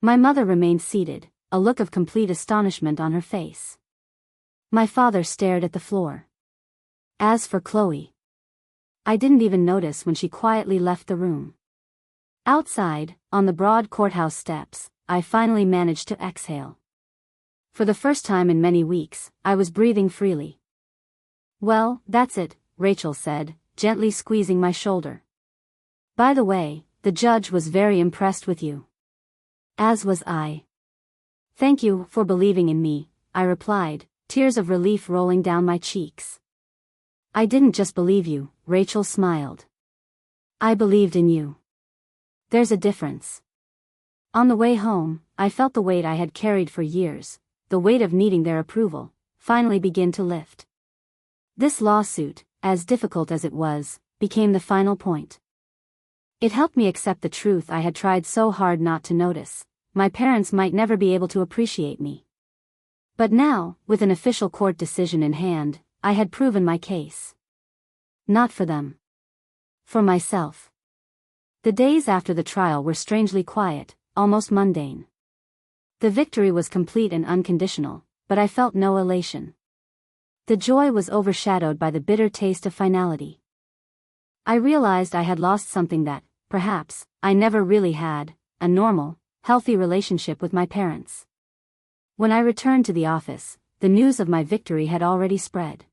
My mother remained seated, a look of complete astonishment on her face. My father stared at the floor. As for Chloe, I didn't even notice when she quietly left the room. Outside, on the broad courthouse steps, I finally managed to exhale. For the first time in many weeks, I was breathing freely. "Well, that's it," Rachel said, gently squeezing my shoulder. "By the way, the judge was very impressed with you." As was I. "Thank you for believing in me," I replied, tears of relief rolling down my cheeks. "I didn't just believe you," Rachel smiled. "I believed in you. There's a difference." On the way home, I felt the weight I had carried for years, the weight of needing their approval, finally begin to lift. This lawsuit, as difficult as it was, became the final point. It helped me accept the truth I had tried so hard not to notice: my parents might never be able to appreciate me. But now, with an official court decision in hand, I had proven my case. Not for them. For myself. The days after the trial were strangely quiet, almost mundane. The victory was complete and unconditional, but I felt no elation. The joy was overshadowed by the bitter taste of finality. I realized I had lost something that, perhaps, I never really had: a normal, healthy relationship with my parents. When I returned to the office, the news of my victory had already spread.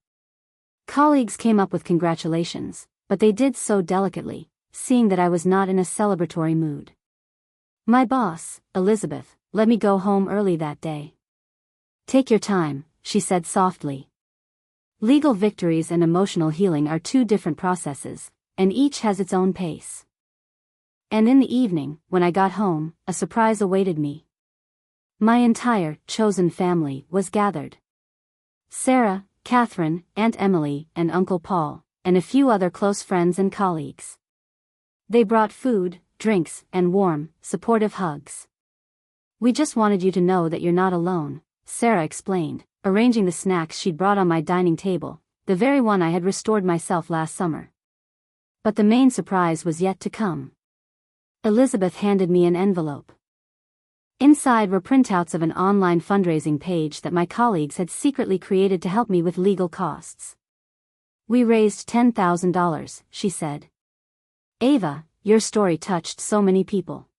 Colleagues came up with congratulations, but they did so delicately, seeing that I was not in a celebratory mood. My boss, Elizabeth, let me go home early that day. "Take your time," she said softly. Legal victories and emotional healing are two different processes, and each has its own pace. And in the evening, when I got home, a surprise awaited me. My entire chosen family was gathered. Sarah, Catherine, Aunt Emily, and Uncle Paul, and a few other close friends and colleagues. They brought food, drinks, and warm, supportive hugs. "We just wanted you to know that you're not alone," Sarah explained, arranging the snacks she'd brought on my dining table, the very one I had restored myself last summer. But the main surprise was yet to come. Elizabeth handed me an envelope. Inside were printouts of an online fundraising page that my colleagues had secretly created to help me with legal costs. "We raised $10,000, she said. "Ava, your story touched so many people.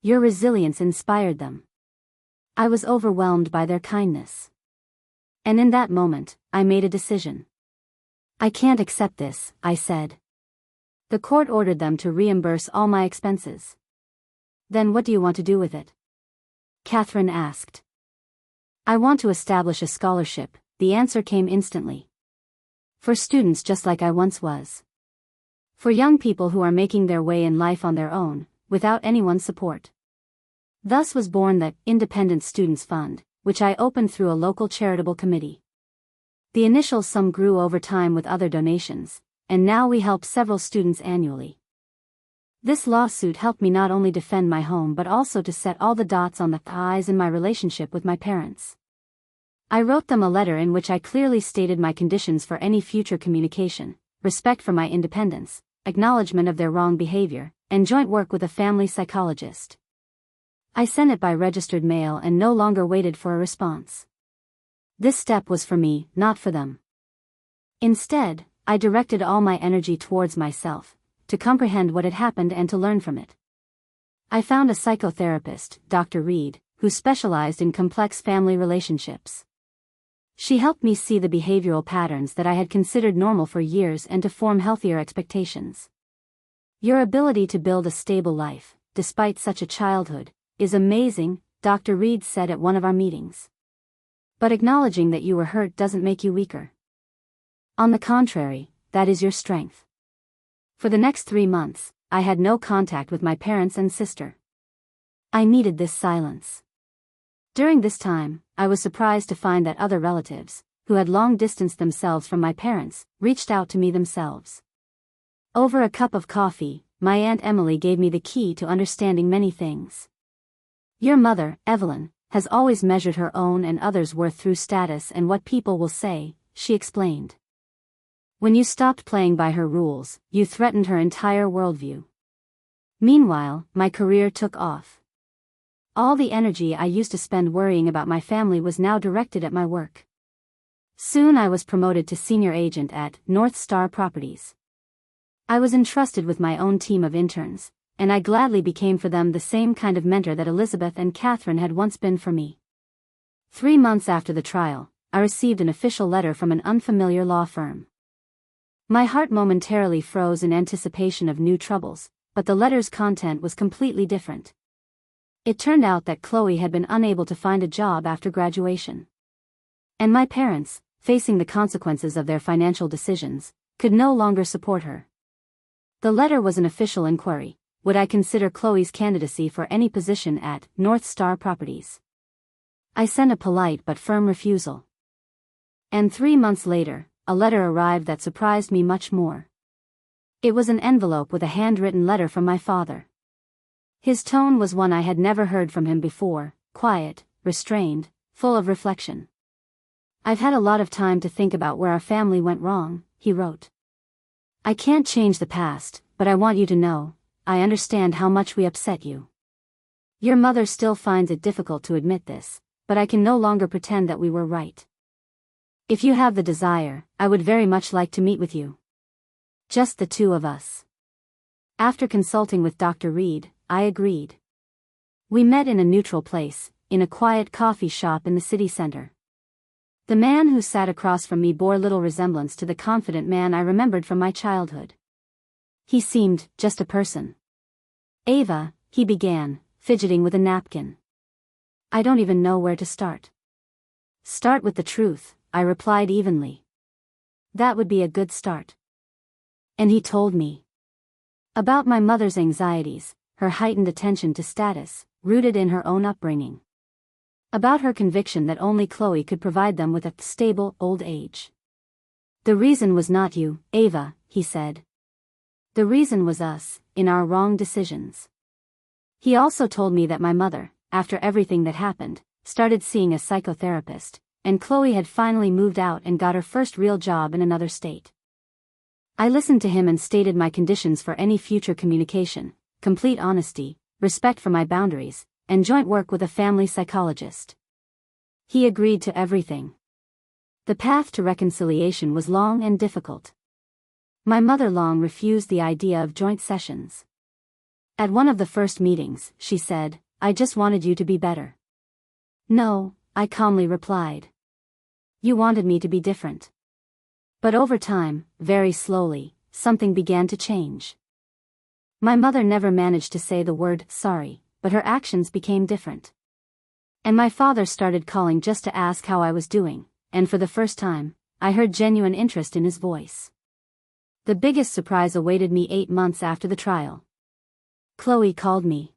Your resilience inspired them." I was overwhelmed by their kindness. And in that moment, I made a decision. "I can't accept this," I said. "The court ordered them to reimburse all my expenses." "Then what do you want to do with it?" Catherine asked. "I want to establish a scholarship," the answer came instantly. "For students just like I once was. For young people who are making their way in life on their own, without anyone's support." Thus was born the Independent Students Fund, which I opened through a local charitable committee. The initial sum grew over time with other donations, and now we help several students annually. This lawsuit helped me not only defend my home but also to set all the dots on the I's in my relationship with my parents. I wrote them a letter in which I clearly stated my conditions for any future communication: respect for my independence, acknowledgement of their wrong behavior, and joint work with a family psychologist. I sent it by registered mail and no longer waited for a response. This step was for me, not for them. Instead, I directed all my energy towards myself, to comprehend what had happened and to learn from it. I found a psychotherapist, Dr. Reed, who specialized in complex family relationships. She helped me see the behavioral patterns that I had considered normal for years and to form healthier expectations. Your ability to build a stable life, despite such a childhood, is amazing, Dr. Reed said at one of our meetings. But acknowledging that you were hurt doesn't make you weaker. On the contrary, that is your strength. For the next 3 months, I had no contact with my parents and sister. I needed this silence. During this time, I was surprised to find that other relatives, who had long distanced themselves from my parents, reached out to me themselves. Over a cup of coffee, my Aunt Emily gave me the key to understanding many things. Your mother, Evelyn, has always measured her own and others' worth through status and what people will say, she explained. When you stopped playing by her rules, you threatened her entire worldview. Meanwhile, my career took off. All the energy I used to spend worrying about my family was now directed at my work. Soon I was promoted to senior agent at North Star Properties. I was entrusted with my own team of interns, and I gladly became for them the same kind of mentor that Elizabeth and Catherine had once been for me. 3 months after the trial, I received an official letter from an unfamiliar law firm. My heart momentarily froze in anticipation of new troubles, but the letter's content was completely different. It turned out that Chloe had been unable to find a job after graduation. And my parents, facing the consequences of their financial decisions, could no longer support her. The letter was an official inquiry: would I consider Chloe's candidacy for any position at North Star Properties? I sent a polite but firm refusal. And 3 months later, a letter arrived that surprised me much more. It was an envelope with a handwritten letter from my father. His tone was one I had never heard from him before: quiet, restrained, full of reflection. I've had a lot of time to think about where our family went wrong, he wrote. I can't change the past, but I want you to know, I understand how much we upset you. Your mother still finds it difficult to admit this, but I can no longer pretend that we were right. If you have the desire, I would very much like to meet with you. Just the two of us. After consulting with Dr. Reed, I agreed. We met in a neutral place, in a quiet coffee shop in the city center. The man who sat across from me bore little resemblance to the confident man I remembered from my childhood. He seemed just a person. Ava, he began, fidgeting with a napkin. I don't even know where to start. Start with the truth, I replied evenly. That would be a good start. And he told me about my mother's anxieties, her heightened attention to status, rooted in her own upbringing. About her conviction that only Chloe could provide them with a stable old age. The reason was not you, Ava, he said. The reason was us, in our wrong decisions. He also told me that my mother, after everything that happened, started seeing a psychotherapist, and Chloe had finally moved out and got her first real job in another state. I listened to him and stated my conditions for any future communication: complete honesty, respect for my boundaries, and joint work with a family psychologist. He agreed to everything. The path to reconciliation was long and difficult. My mother long refused the idea of joint sessions. At one of the first meetings, she said, "I just wanted you to be better." "No," I calmly replied. "You wanted me to be different." But over time, very slowly, something began to change. My mother never managed to say the word sorry, but her actions became different. And my father started calling just to ask how I was doing, and for the first time, I heard genuine interest in his voice. The biggest surprise awaited me 8 months after the trial. Chloe called me.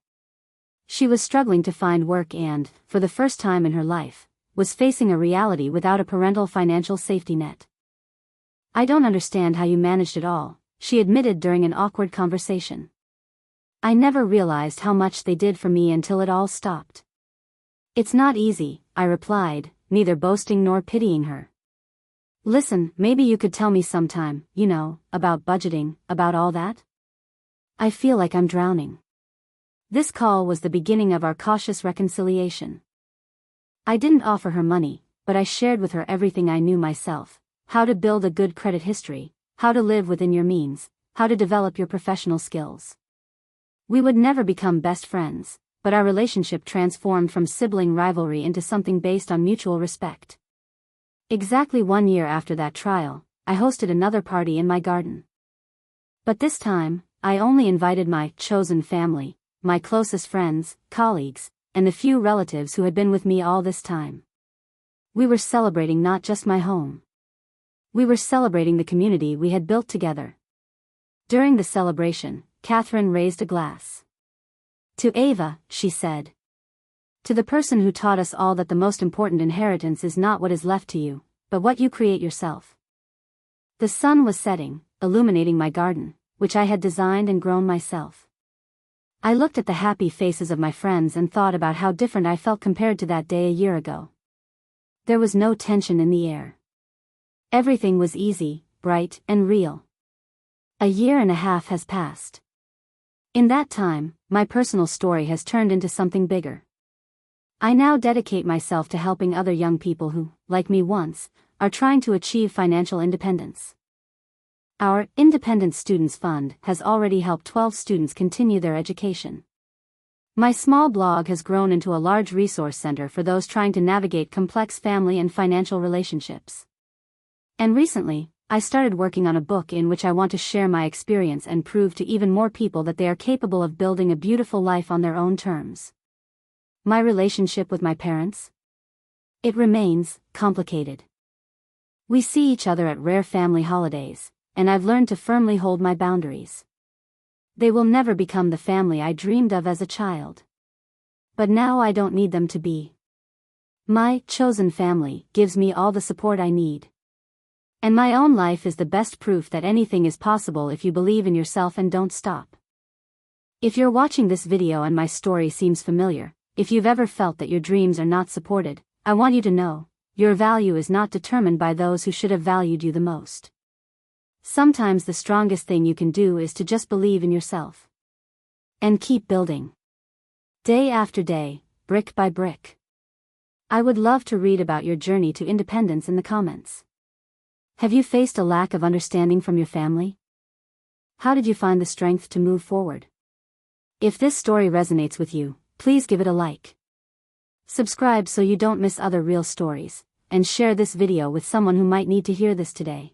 She was struggling to find work and, for the first time in her life, was facing a reality without a parental financial safety net. "I don't understand how you managed it all," she admitted during an awkward conversation. I never realized how much they did for me until it all stopped. "It's not easy," I replied, neither boasting nor pitying her. "Listen, maybe you could tell me sometime, about budgeting, about all that? I feel like I'm drowning." This call was the beginning of our cautious reconciliation. I didn't offer her money, but I shared with her everything I knew myself: how to build a good credit history, how to live within your means, how to develop your professional skills. We would never become best friends, but our relationship transformed from sibling rivalry into something based on mutual respect. Exactly 1 year after that trial, I hosted another party in my garden. But this time, I only invited my chosen family, my closest friends, colleagues, and the few relatives who had been with me all this time. We were celebrating not just my home. We were celebrating the community we had built together. During the celebration, Catherine raised a glass. "To Ava," she said. "To the person who taught us all that the most important inheritance is not what is left to you, but what you create yourself." The sun was setting, illuminating my garden, which I had designed and grown myself. I looked at the happy faces of my friends and thought about how different I felt compared to that day a year ago. There was no tension in the air. Everything was easy, bright, and real. 1.5 years has passed. In that time, my personal story has turned into something bigger. I now dedicate myself to helping other young people who, like me once, are trying to achieve financial independence. Our Independent Students Fund has already helped 12 students continue their education. My small blog has grown into a large resource center for those trying to navigate complex family and financial relationships. And recently, I started working on a book in which I want to share my experience and prove to even more people that they are capable of building a beautiful life on their own terms. My relationship with my parents? It remains complicated. We see each other at rare family holidays, and I've learned to firmly hold my boundaries. They will never become the family I dreamed of as a child. But now I don't need them to be. My chosen family gives me all the support I need. And my own life is the best proof that anything is possible if you believe in yourself and don't stop. If you're watching this video and my story seems familiar, if you've ever felt that your dreams are not supported, I want you to know, your value is not determined by those who should have valued you the most. Sometimes the strongest thing you can do is to just believe in yourself. And keep building. Day after day, brick by brick. I would love to read about your journey to independence in the comments. Have you faced a lack of understanding from your family? How did you find the strength to move forward? If this story resonates with you, please give it a like. Subscribe so you don't miss other real stories, and share this video with someone who might need to hear this today.